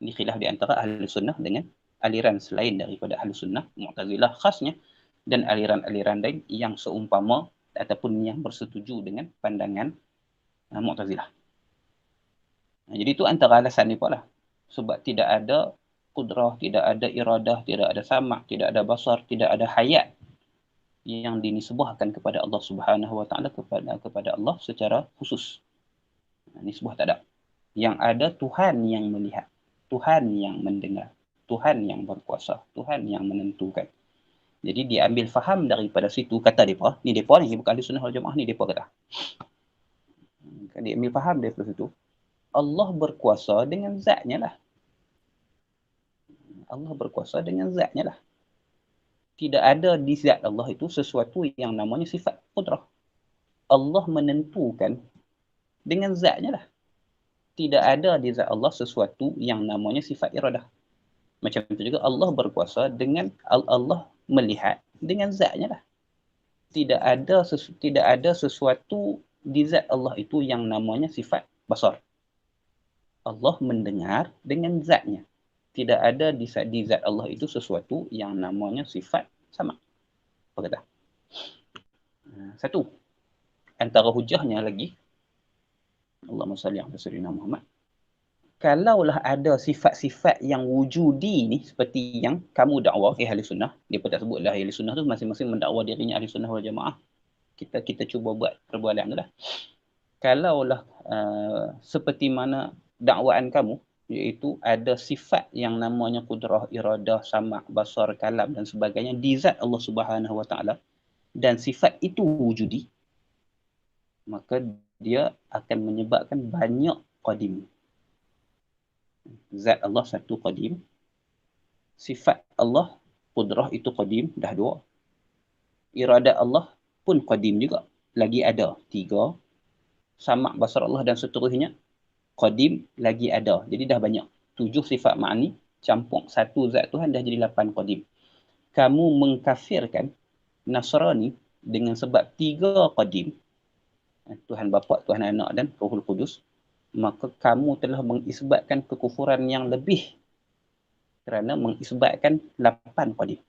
Ini khilaf di antara ahli sunnah dengan aliran selain daripada ahli sunnah, Mu'tazilah khasnya, dan aliran-aliran lain yang seumpama ataupun yang bersetuju dengan pandangan Mu'tazilah. Jadi itu antara alasan ni pula. Sebab tidak ada kudrah, tidak ada iradah, tidak ada samak, tidak ada basar, tidak ada hayat yang dinisbahkan kepada Allah Subhanahu Wa Taala, kepada Allah secara khusus. Nisbah tak ada. Yang ada Tuhan yang melihat, Tuhan yang mendengar, Tuhan yang berkuasa, Tuhan yang menentukan. Jadi dia ambil faham daripada situ, kata mereka, ni mereka ni bukan ahli sunnah wal jamaah, ni mereka kata. Dia ambil faham daripada situ. Allah berkuasa dengan zatnya lah. Allah berkuasa dengan zatnya lah. Tidak ada di zat Allah itu sesuatu yang namanya sifat qudrah. Allah menentukan dengan zatnya lah. Tidak ada di zat Allah sesuatu yang namanya sifat iradah. Macam itu juga Allah berkuasa dengan Allah melihat dengan zatnya lah. Tidak ada sesuatu di zat Allah itu yang namanya sifat basar. Allah mendengar dengan zatnya. Tidak ada di zat Allah itu sesuatu yang namanya sifat sama. Apa kata? Satu. Antara hujahnya lagi, Allahumma salli ala sayyidina Muhammad. Kalaulah ada sifat-sifat yang wujudi ni, seperti yang kamu dakwa ahli sunnah, dia pun tak sebutlah ahli sunnah tu masing-masing mendakwa dirinya ahli sunnah wal jamaah. Kita cuba buat perbualan tu lah. Kalaulah seperti mana dakwaan kamu, iaitu ada sifat yang namanya kudrah, iradah, samak, basar, kalam dan sebagainya di zat Allah Subhanahu Wa Taala, dan sifat itu wujudi, maka dia akan menyebabkan banyak qadim. Zat Allah satu qadim, sifat Allah kudrah itu qadim, dah dua. Iradah Allah pun qadim juga, lagi ada tiga. Samak, basar Allah dan seterusnya qadim, lagi ada. Jadi dah banyak. 7 sifat ma'ni, campur satu zat Tuhan, dah jadi 8 qadim. Kamu mengkafirkan Nasrani dengan sebab 3 qadim, Tuhan Bapa, Tuhan Anak dan Rohul Kudus, maka kamu telah mengisbatkan kekufuran yang lebih kerana mengisbatkan 8 qadim.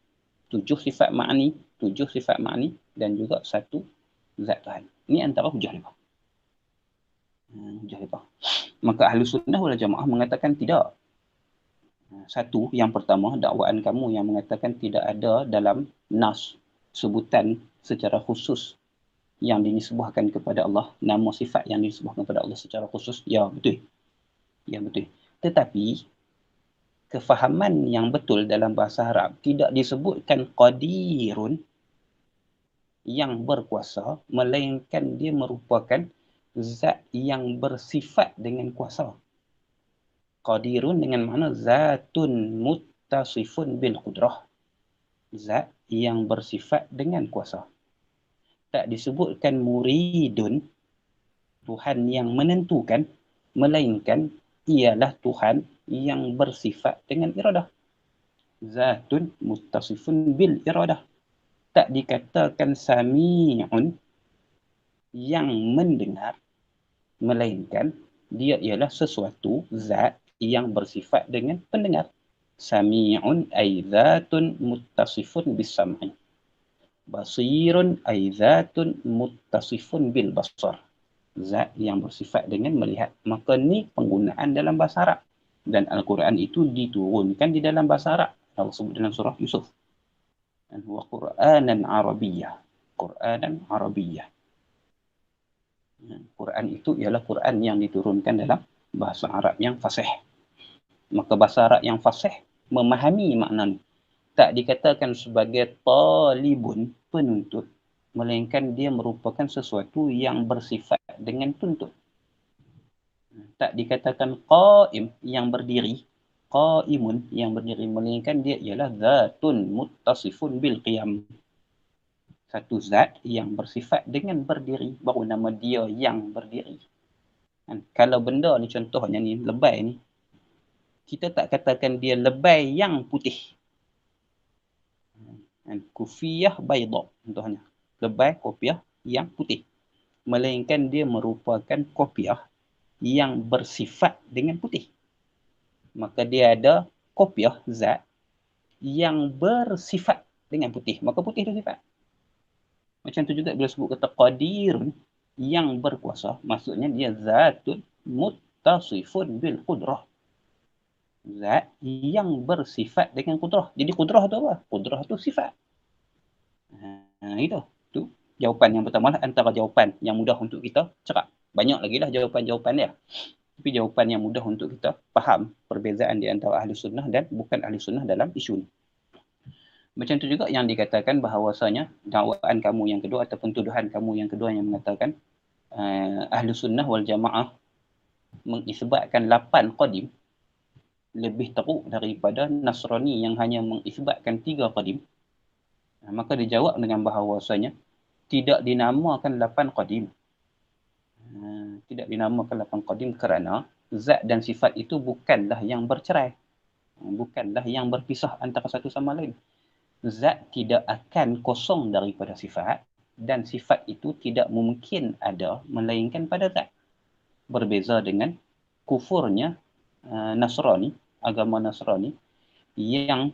7 sifat ma'ni, 7 sifat ma'ni dan juga satu zat Tuhan. Ini antara hujah mereka. Maka ahli sunnah wal jamaah mengatakan tidak. Satu, yang pertama, dakwaan kamu yang mengatakan tidak ada dalam nas sebutan secara khusus yang dinisbahkan kepada Allah, nama sifat yang dinisbahkan kepada Allah secara khusus, ya betul. Ya betul. Tetapi kefahaman yang betul dalam bahasa Arab tidak disebutkan qadirun yang berkuasa, melainkan dia merupakan zat yang bersifat dengan kuasa. Qadirun dengan makna zatun muttasifun bil qudrah. Zat yang bersifat dengan kuasa. Tak disebutkan muridun, Tuhan yang menentukan, melainkan ialah Tuhan yang bersifat dengan iradah. Zatun muttasifun bil iradah. Tak dikatakan sami'un, yang mendengar, melainkan dia ialah sesuatu zat yang bersifat dengan pendengar. Sami'un ay zatun muttasifun bis-sam'i. Basirun ay zatun muttasifun bil basar. Zat yang bersifat dengan melihat. Maka ni penggunaan dalam bahasa Arab. Dan Al-Quran itu diturunkan di dalam bahasa Arab. Allah sebut dalam surah Yusuf. Dan huwa Qur'anan Arabiyyah. Qur'anan Arabiyyah. Quran itu ialah Quran yang diturunkan dalam bahasa Arab yang fasih. Maka bahasa Arab yang fasih memahami makna ni. Tak dikatakan sebagai talibun, penuntut, melainkan dia merupakan sesuatu yang bersifat dengan tuntut. Tak dikatakan qaim, yang berdiri, qaimun, yang berdiri, melainkan dia ialah zatun muttasifun bil qiyam. Satu zat yang bersifat dengan berdiri, baru nama dia yang berdiri. Kalau benda ni contohnya ni, lebay ni, kita tak katakan dia lebay yang putih. Kufiyah bayda contohnya. Lebay kopiah yang putih. Melainkan dia merupakan kopiah yang bersifat dengan putih. Maka dia ada kopiah zat yang bersifat dengan putih. Maka putih itu sifat. Macam tu juga bila sebut kata qadirun, yang berkuasa, maksudnya dia zatun muttasifun bil qudrah. Zat yang bersifat dengan kudrah. Jadi kudrah tu apa? Kudrah tu sifat. Itu. Tu jawapan yang pertama lah, antara jawapan yang mudah untuk kita cakap. Banyak lagi lah jawapan-jawapan dia. Tapi jawapan yang mudah untuk kita faham perbezaan di antara ahli sunnah dan bukan ahli sunnah dalam isu ni. Macam tu juga yang dikatakan bahawasanya dakwaan kamu yang kedua ataupun tuduhan kamu yang kedua yang mengatakan ahli sunnah wal jamaah mengisbatkan 8 qadim lebih teruk daripada Nasrani yang hanya mengisbatkan 3 qadim. Maka dijawab dengan bahawasanya tidak dinamakan 8 qadim. Tidak dinamakan 8 qadim kerana zat dan sifat itu bukanlah yang bercerai. Bukanlah yang berpisah antara satu sama lain. Zat tidak akan kosong daripada sifat dan sifat itu tidak mungkin ada melainkan pada zat. Berbeza dengan kufurnya Nasrani, agama Nasrani yang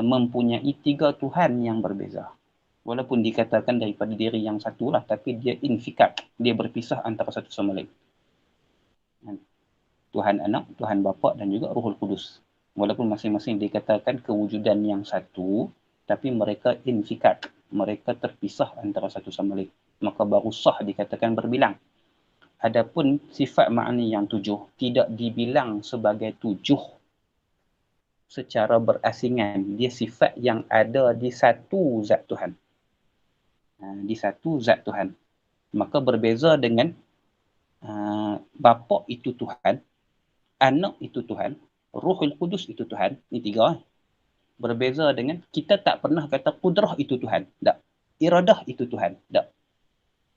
mempunyai 3 Tuhan yang berbeza. Walaupun dikatakan daripada diri yang satu lah, tapi dia infikak, dia berpisah antara satu sama lain. Tuhan Anak, Tuhan Bapa dan juga Ruhul Kudus. Walaupun masing-masing dikatakan kewujudan yang satu, tapi mereka infikak, mereka terpisah antara satu sama lain. Maka baru sah dikatakan berbilang. Adapun sifat ma'ani yang 7 tidak dibilang sebagai 7 secara berasingan. Dia sifat yang ada di satu zat Tuhan. Di satu zat Tuhan. Maka berbeza dengan Bapa itu Tuhan, Anak itu Tuhan, Ruhul Kudus itu Tuhan. Ini 3. Berbeza dengan kita tak pernah kata kudrah itu Tuhan. Tak. Iradah itu Tuhan. Tak.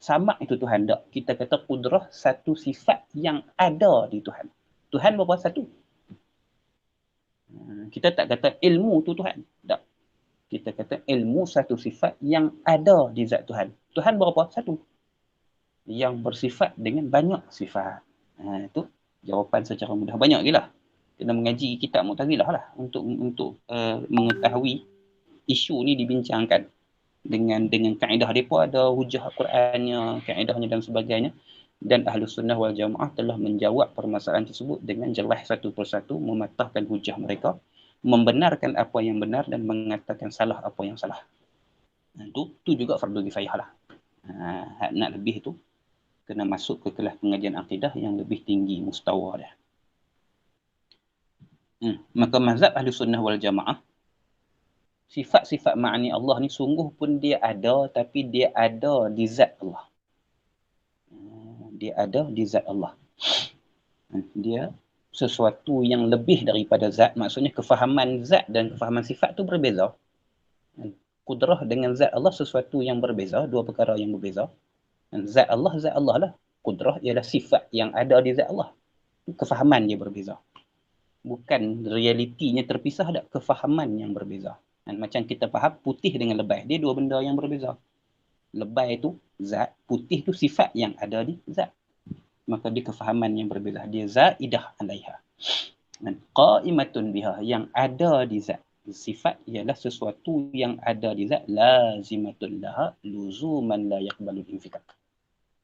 Sama itu Tuhan. Tak. Kita kata kudrah satu sifat yang ada di Tuhan. Tuhan berapa? Satu. Kita tak kata ilmu tu Tuhan. Tak. Kita kata ilmu satu sifat yang ada di zat Tuhan. Tuhan berapa? Satu. Yang bersifat dengan banyak sifat. Itu jawapan secara mudah. Banyak lagi lah. Kena mengaji kitab Mu'tazilah lah untuk mengetahui isu ni dibincangkan. Dengan kaedah mereka ada hujah Al-Qurannya, kaedahnya dan sebagainya. Dan Ahlus Sunnah wal Jamaah telah menjawab permasalahan tersebut dengan jelas satu persatu, mematahkan hujah mereka, membenarkan apa yang benar dan mengatakan salah apa yang salah. Itu juga fardu kifayah lah. Nak lebih tu kena masuk ke kelas pengajian akidah yang lebih tinggi mustawa dia. Maka mazhab Ahlus Sunnah wal Jamaah, sifat-sifat ma'ani Allah ni sungguh pun dia ada, tapi dia ada di zat Allah. Dia ada di zat Allah. Dia sesuatu yang lebih daripada zat. Maksudnya kefahaman zat dan kefahaman sifat tu berbeza. Kudrah dengan zat Allah sesuatu yang berbeza. Dua perkara yang berbeza. Zat Allah lah. Kudrah ialah sifat yang ada di zat Allah. Kefahaman dia berbeza. Bukan realitinya terpisah, tak. Kefahaman yang berbeza. Macam kita faham putih dengan lebay. Dia dua benda yang berbeza. Lebay tu zat, putih tu sifat yang ada di zat. Maka dia kefahaman yang berbeza. Dia zaidah alaiha. Dan qa'imatun biha, yang ada di zat. Sifat ialah sesuatu yang ada di zat, lazimatul laha luzuman la yaqbalul infikak.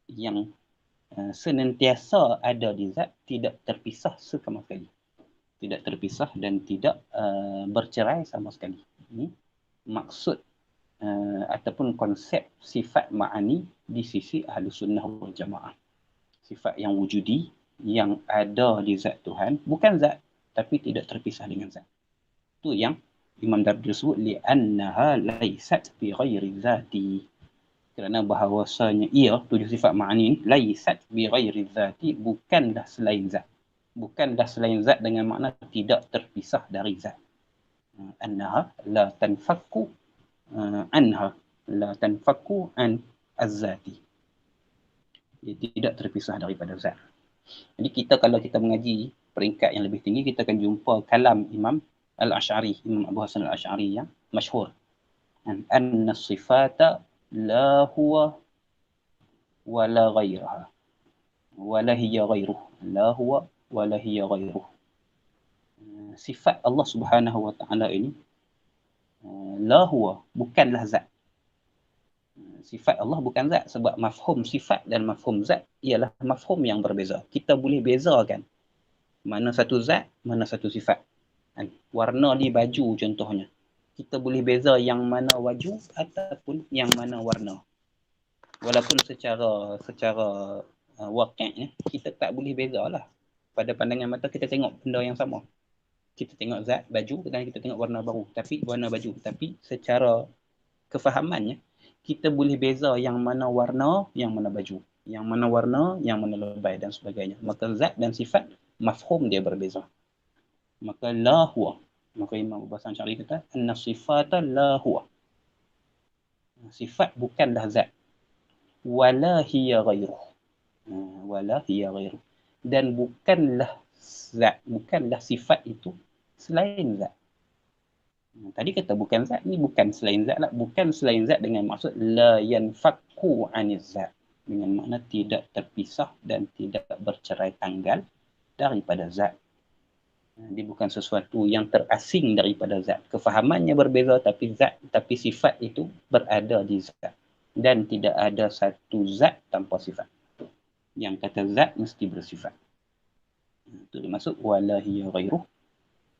Yang senantiasa ada di zat, tidak terpisah sama sekali. Tidak terpisah dan tidak bercerai sama sekali. Ini maksud ataupun konsep sifat ma'ani di sisi ahli sunnah wal jamaah. Sifat yang wujudi, yang ada di zat Tuhan, bukan zat, tapi tidak terpisah dengan zat. Itu yang Imam Dardir sebut, li'annaha laysat bi ghairi zati. Kerana bahawasanya ia, tujuh sifat ma'ani ini, laysat bi ghairi zati, bukanlah selain zat. Bukanlah selain zat dengan makna tidak terpisah dari zat. Annaha la tanfakku anha, la tanfakku an az-zati. Dia tidak terpisah daripada zat. Jadi kita kalau kita mengaji peringkat yang lebih tinggi, kita akan jumpa kalam Imam Al-Asy'ari, Imam Abu Hasan Al-Asy'ari yang masyhur. Anna sifata la huwa wa la ghairaha wa la hiya ghairuh. La huwa wa la hiya ghairuh. Sifat Allah Subhanahu wa taala ini la huwa, bukanlah zat. Sifat Allah bukan zat, sebab mafhum sifat dan mafhum zat ialah mafhum yang berbeza. Kita boleh bezakan mana satu zat, mana satu sifat. Warna di baju contohnya. Kita boleh beza yang mana baju ataupun yang mana warna. Walaupun secara waqi', kita tak boleh bezalah. Pada pandangan mata kita tengok benda yang sama. Kita tengok zat baju dan kita tengok warna baru, tapi warna baju, tapi secara kefahamannya kita boleh beza yang mana warna, yang mana baju, yang mana warna, yang mana lebay dan sebagainya. Maka zat dan sifat mafhum dia berbeza. Maka la huwa, maka Imam Abu Hasan Asy'ari kata anna sifata la huwa, sifat bukanlah zat, wala hiya ghairuh, wala hiya ghairuh, dan bukanlah zat, bukanlah sifat itu selain zat. Tadi kata bukan zat, ni bukan selain zat lah. Bukan selain zat dengan maksud la yanfakku aniz zat, dengan makna tidak terpisah dan tidak bercerai tanggal daripada zat. Dia bukan sesuatu yang terasing daripada zat. Kefahamannya berbeza, tapi sifat itu berada di zat. Dan tidak ada satu zat tanpa sifat. Yang kata zat mesti bersifat. Itu dimaksud wala hiya ghairuh.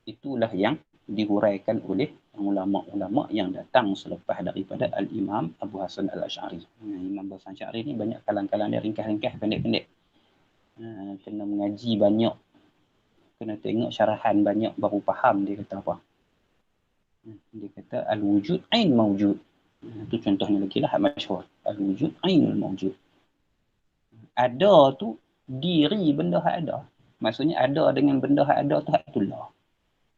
Itulah yang dihuraikan oleh ulama-ulama yang datang selepas daripada Al-Imam Abu Hasan Al-Asy'ari. Imam Abu Hasan Al-Asy'ari ni banyak kalam-kalam dia ringkas-ringkas, pendek-pendek. Kena mengaji banyak, kena tengok syarahan banyak baru faham dia kata apa. Dia kata al-wujud ain mawjud. Itu contohnya lagi lah masyhur. Al-wujud ainul mawjud. Ada tu diri benda hak ada. Maksudnya ada dengan benda hak ada tu hak itulah.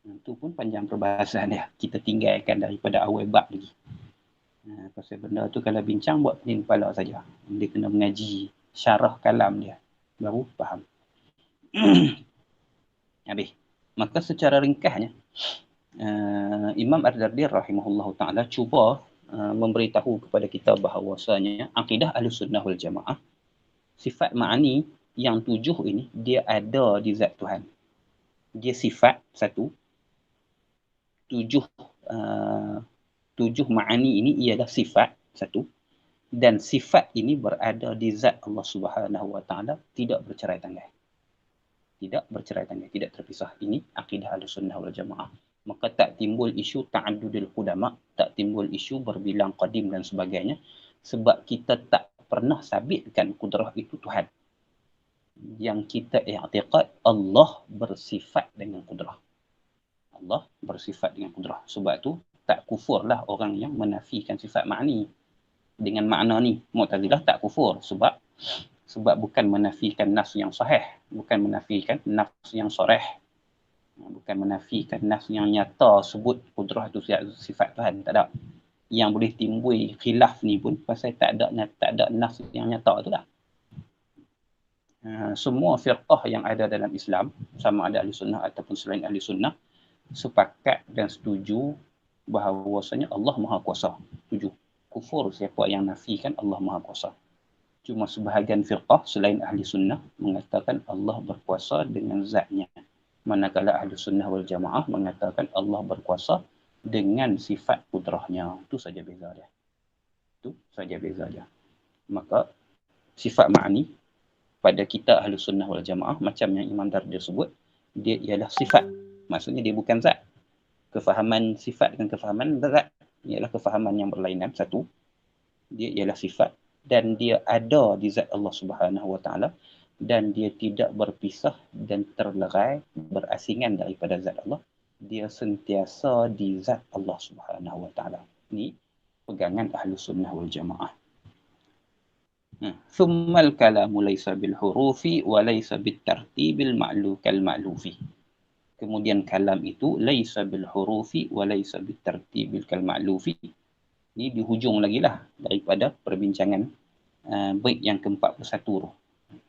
Itu pun panjang perbahasan dia. Kita tinggalkan daripada awal bab lagi. Pasal benda tu kalau bincang buat pening kepala saja. Dia kena mengaji syarah kalam dia. Baru faham. Habis. Maka secara ringkasnya, Imam Ad-Dardir rahimahullah ta'ala cuba memberitahu kepada kita bahawasanya akidah Ahlussunnah wal Jamaah, sifat ma'ani yang 7 ini, dia ada di zat Tuhan. Dia sifat satu. 7 ma'ani ini ialah sifat satu, dan sifat ini berada di zat Allah Subhanahu wa taala, tidak bercerai tanggai. Tidak bercerai tanggai, tidak terpisah. Ini akidah Ahlussunnah wal Jamaah. Maka tak timbul isu ta'addudul qudama, tak timbul isu berbilang qadim dan sebagainya, sebab kita tak pernah sabitkan kudrah itu Tuhan. Yang kita i'tiqad Allah bersifat dengan kudrah. Allah bersifat dengan kudrah. Sebab tu tak kufurlah orang yang menafikan sifat ma'ni. Dengan makna ni, Mu'tazilah tak kufur sebab bukan menafikan nas yang sahih, bukan menafikan nas yang sarih, bukan menafikan nas yang nyata sebut kudrah itu sifat Tuhan, tak ada. Yang boleh timbul khilaf ni pun pasal tak ada nas yang nyata tu lah. Semua firqah yang ada dalam Islam, sama ada ahli sunnah ataupun selain ahli sunnah, sepakat dan setuju bahawasanya Allah Maha Kuasa. Setuju. kufur siapa yang nafikan Allah Maha Kuasa. Cuma sebahagian firqah selain ahli sunnah mengatakan Allah berkuasa dengan zatnya. Manakala ahli sunnah wal jamaah mengatakan Allah berkuasa dengan sifat kudrahnya. Itu saja beza dia. Itu saja beza dia. Maka sifat ma'ani pada kita ahli sunnah wal jamaah macam yang Imam Dardir sebut, dia ialah sifat. Maksudnya dia bukan zat. Kefahaman sifat dengan kefahaman zat ialah kefahaman yang berlainan. Satu, dia ialah sifat dan dia ada di zat Allah Subhanahu Wa Taala dan dia tidak berpisah dan terlerai berasingan daripada zat Allah. Dia sentiasa di zat Allah Subhanahu Wa Taala. Ini pegangan ahli sunnah wal jamaah. Thummal kalamu laysa bil hurufi wa laysa bit tartibil ma'lu kal ma'lufi. Kemudian kalam itu laysa bil hurufi wa laysa bit tartibil kal ma'lufi. Ini di hujung lagi lah daripada perbincangan bait yang ke-41 tu.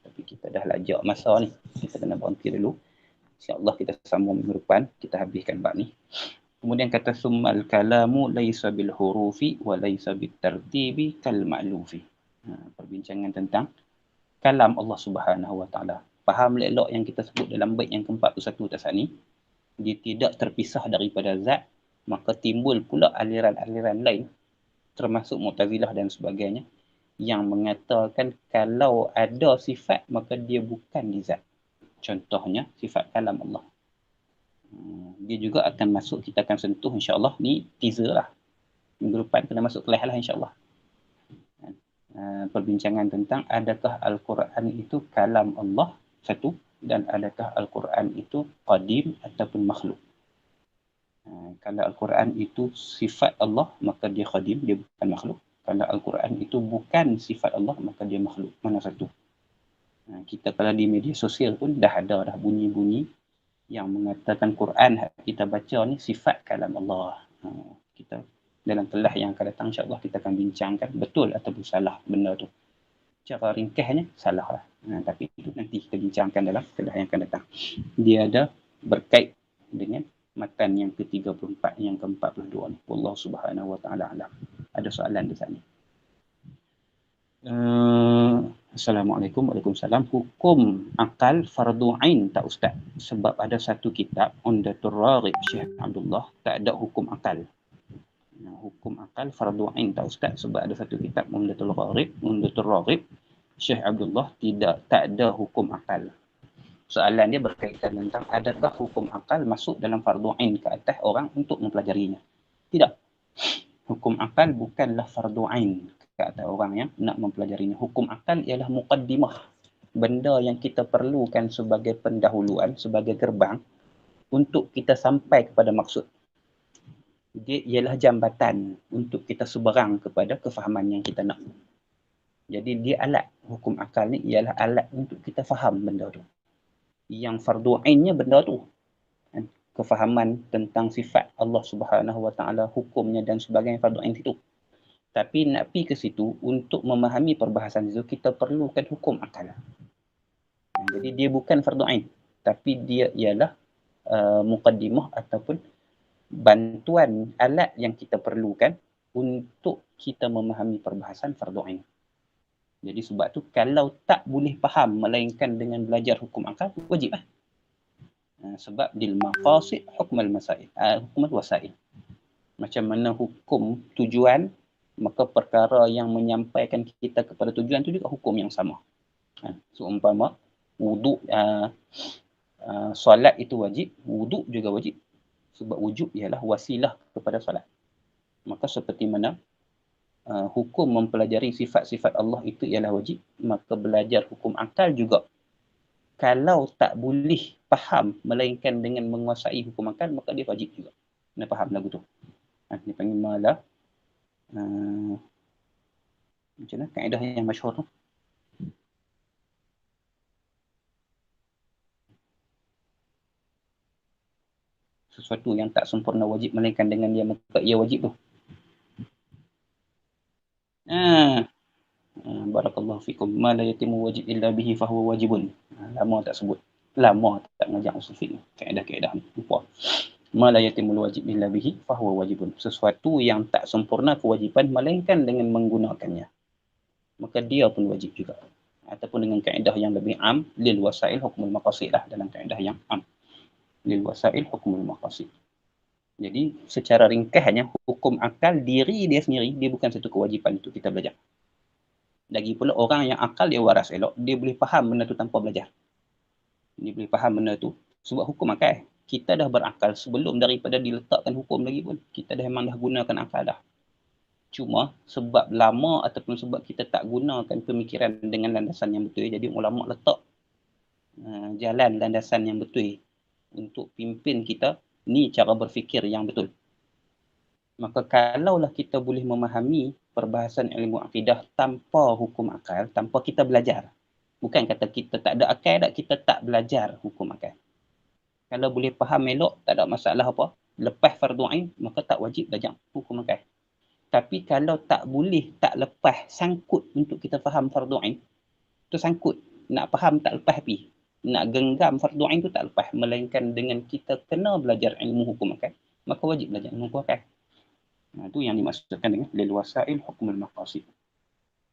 Tapi kita dah lajak masa ni. Kita kena berhenti dulu. InsyaAllah kita sambung minggu depan. Kita habiskan bab ni. Kemudian kata summal kalamu laysa bil hurufi wa laysa bit tartibi kal ma'lufi. Perbincangan tentang kalam Allah Subhanahu Wa Taala. Faham elok yang kita sebut dalam bait yang ke-41 atas ni. Dia tidak terpisah daripada zat. Maka timbul pula aliran-aliran lain termasuk Mu'tazilah dan sebagainya yang mengatakan kalau ada sifat maka dia bukan di zat. Contohnya sifat kalam Allah. Dia juga akan masuk, kita akan sentuh insya-Allah, ni teaser lah. Minggu depan kena masuk kelas lah insya-Allah. Perbincangan tentang adakah Al-Quran itu kalam Allah satu dan adakah Al-Quran itu qadim ataupun makhluk. Kalau Al-Quran itu sifat Allah, maka dia qadim, dia bukan makhluk. Kalau Al-Quran itu bukan sifat Allah, maka dia makhluk. Mana satu? Kita kalau di media sosial pun dah ada dah bunyi-bunyi yang mengatakan Quran kita baca ni sifat kalam Allah. Kita dalam kelas yang akan datang insya-Allah kita akan bincangkan betul ataupun salah benda tu. Cara ringkasnya salah lah. Tapi itu nanti kita bincangkan dalam kelas yang akan datang. Dia ada berkait dengan matan yang ke-34 yang ke-42 ni. Wallahu Subhanahu Wa Taala alam. Ada soalan di sana. Assalamualaikum. Waalaikumsalam. Hukum akal fardu ain tak ustaz? Sebab ada satu kitab Umdatul Raghib Syekh Abdullah tak ada hukum akal. Hukum akal fardu ain tak ustaz? Sebab ada satu kitab Umdatul Raghib Syekh Abdullah tak ada hukum akal. Soalan dia berkaitan tentang adakah hukum akal masuk dalam fardu ain ke atas orang untuk mempelajarinya. Tidak. Hukum akal bukanlah fardu ain ke atas orang yang nak mempelajarinya. Hukum akal ialah muqaddimah. Benda yang kita perlukan sebagai pendahuluan, sebagai gerbang untuk kita sampai kepada maksud. Dia ialah jambatan untuk kita seberang kepada kefahaman yang kita nak. Jadi dia alat. Hukum akal ni ialah alat untuk kita faham benda tu. Yang fardu ainnya benda tu. Kefahaman tentang sifat Allah Subhanahu Wa Taala, hukumnya dan sebagainya fardu ain itu. Tapi nak pergi ke situ untuk memahami perbahasan itu kita perlukan hukum akal. Jadi dia bukan fardu ain, tapi dia ialah muqaddimah ataupun bantuan alat yang kita perlukan untuk kita memahami perbahasan fardu ain. Jadi sebab tu kalau tak boleh faham melainkan dengan belajar hukum akal, wajib lah. Sebab dil maqasid hukmal masail. Hukum wasail. Macam mana hukum tujuan, maka perkara yang menyampaikan kita kepada tujuan tu juga hukum yang sama. Seumpama wuduk, solat itu wajib, wuduk juga wajib. Sebab wujub ialah wasilah kepada solat. Maka seperti mana hukum mempelajari sifat-sifat Allah itu ialah wajib, maka belajar hukum akal juga. Kalau tak boleh faham melainkan dengan menguasai hukum akal, maka dia wajib juga. Kena faham lagu tu. Dia panggil malah macam mana kaedah yang masyhur tu? Sesuatu yang tak sempurna wajib melainkan dengan dia, maka ia wajib tu. Barakallahu fikum. Ma la yatimu wajib illa bihi fahuwa wajibun. Lama tak sebut. Lama tak ngajak usul fiqh. Kaedah-kaedah ni. Lupa. ma la yatimul wajib illa bihi fahuwa wajibun. Sesuatu yang tak sempurna kewajipan melainkan dengan menggunakannya, maka dia pun wajib juga. Ataupun dengan kaedah yang lebih am, lil wasail hukmul maqasid lah, dalam kaedah yang am, lil wasail hukmul maqasid. Jadi secara ringkasnya, hukum akal diri dia sendiri, dia bukan satu kewajipan untuk kita belajar. Lagi pula orang yang akal dia waras elok, dia boleh faham benda tu tanpa belajar. Dia boleh faham benda tu sebab hukum akal. Kita dah berakal sebelum daripada diletakkan hukum lagi pun. Kita dah memang dah gunakan akal dah. Cuma sebab lama ataupun sebab kita tak gunakan pemikiran dengan landasan yang betul, jadi ulama letak jalan landasan yang betul untuk pimpin kita, ni cara berfikir yang betul. Maka kalaulah kita boleh memahami perbahasan ilmu akidah tanpa hukum akal, tanpa kita belajar. Bukan kata kita tak ada akal, kita tak belajar hukum akal. Kalau boleh faham elok, tak ada masalah apa. Lepas fardu ain, maka tak wajib belajar hukum akal. Tapi kalau tak boleh, tak lepas, sangkut untuk kita faham fardu ain, tu sangkut. Nak faham tak lepas pi. Nak genggam fardu ain tu tak lepas. Melainkan dengan kita kena belajar ilmu hukum akal, maka wajib belajar ilmu hukum akal. Itu yang dimaksudkan dengan lil wasail hukmul maqasid.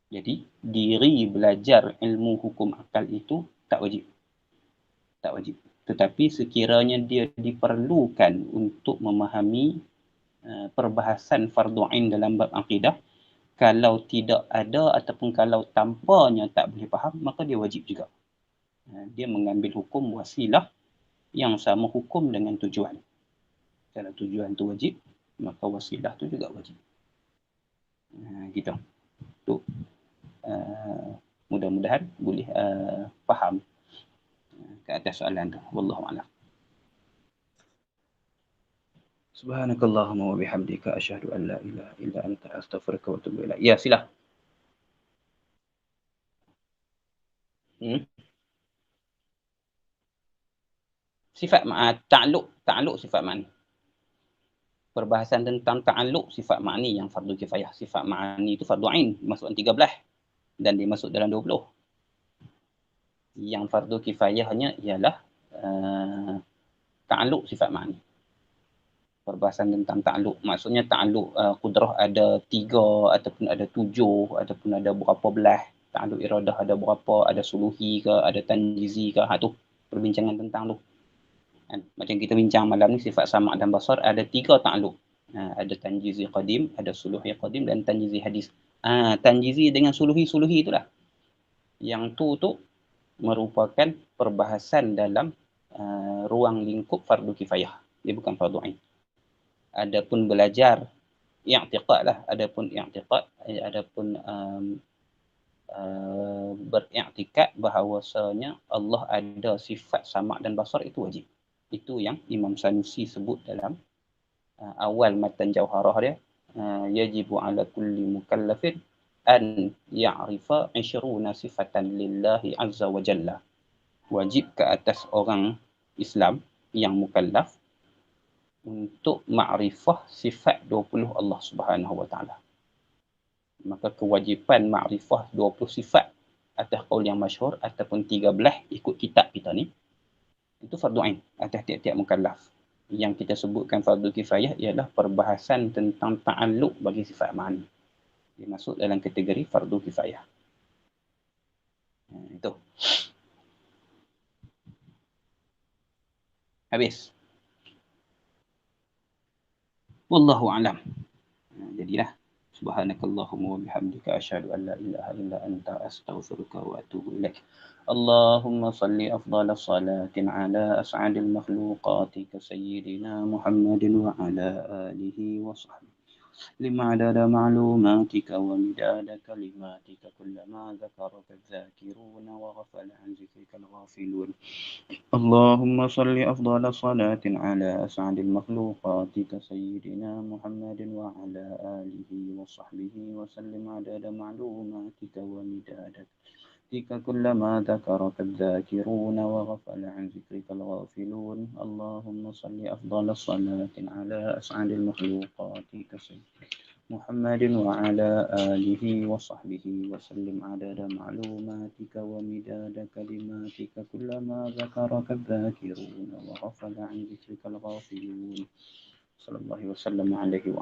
Jadi, diri belajar ilmu hukum akal itu tak wajib. Tak wajib. Tetapi sekiranya dia diperlukan untuk memahami perbahasan fardu ain dalam bab akidah, kalau tidak ada ataupun kalau tanpanya tak boleh faham, maka dia wajib juga. Dia mengambil hukum wasilah yang sama hukum dengan tujuan. Kalau tujuan tu wajib, maka wasilah tu juga wajib. Gitu. Tu mudah-mudahan boleh faham ke atas soalan tu. Wallahu a'lam. Subhanakallahumma wa bihamdika asyhadu an la ilaha illa anta astaghfiruka wa atubu ilaik. Ya, sila. Sifat ta'alluq sifat ma'ni. Perbahasan tentang ta'alluq sifat ma'ni yang fardu kifayah. Sifat ma'ni itu fardu ain, masuk 13 dan dia masuk dalam 20. Yang fardu kifayahnya ialah ta'alluq sifat ma'ni. Perbahasan tentang ta'alluq, maksudnya ta'alluq qudrah ada 3 ataupun ada 7 ataupun ada berapa belah. Ta'alluq iradah ada berapa, ada suluhi ke, ada tanjizi ke, tu perbincangan tentang tu. Macam kita bincang malam ni, sifat sama' dan basar ada 3 ta'alluq. Ada tanjizi qadim, ada suluhi qadim dan tanjizi hadis. Tanjizi dengan suluhi itulah. Yang tu merupakan perbahasan dalam ruang lingkup fardu kifayah. Dia bukan fardu ain. Adapun belajar i'tiqad lah, adapun beriktikad bahawasanya Allah ada sifat sama' dan basar, itu wajib. Itu yang Imam Sanusi sebut dalam awal matan Jauharah dia, yajibu ala kulli mukallafin an ya'rifa 20 sifatan lillahi azza wa jalla. Wajib ke atas orang Islam yang mukallaf untuk ma'rifah sifat 20 Allah Subhanahu wa taala. Maka kewajipan ma'rifah 20 sifat atas qaul yang masyhur ataupun 13 ikut kitab kita ni, itu fardu ain atas tiap-tiap mukallaf. Yang kita sebutkan fardu kifayah ialah perbahasan tentang ta'alluq bagi sifat ma'ni. Dia masuk dalam kategori fardu kifayah. Itu. Habis. Wallahu a'lam. Jadilah. Subhanakallahumma wa bihamdika asyhadu an la ilaha illa anta astaghfiruka wa atubu ilaik. Allahumma salli afdhala salatin ala as'adil makhluqati ka sayyidina Muhammadin wa ala alihi wa sahbihi. لما عدد معلوماتك ومداد كلماتك كلما ذكرك الذاكرون وغفل عن ذكرك الغافلون. اللهم صل أفضل صلاة على أسعد المخلوقات كسيدنا محمد وعلى آله وصحبه وسلم عدد معلوماتك ومداد كلما ذكرك الذاكرون وغفل عن ذكرك الغافلون. اللهم صل أفضل صلاة على أسعد المخلوقات كسيدنا محمد وعلى آله وصحبه وسلم عدد معلوماتك ومداد كلماتك كلما ذكرك الذاكرون وغفل عن ذكرك الغافلون صلى الله وسلم عليه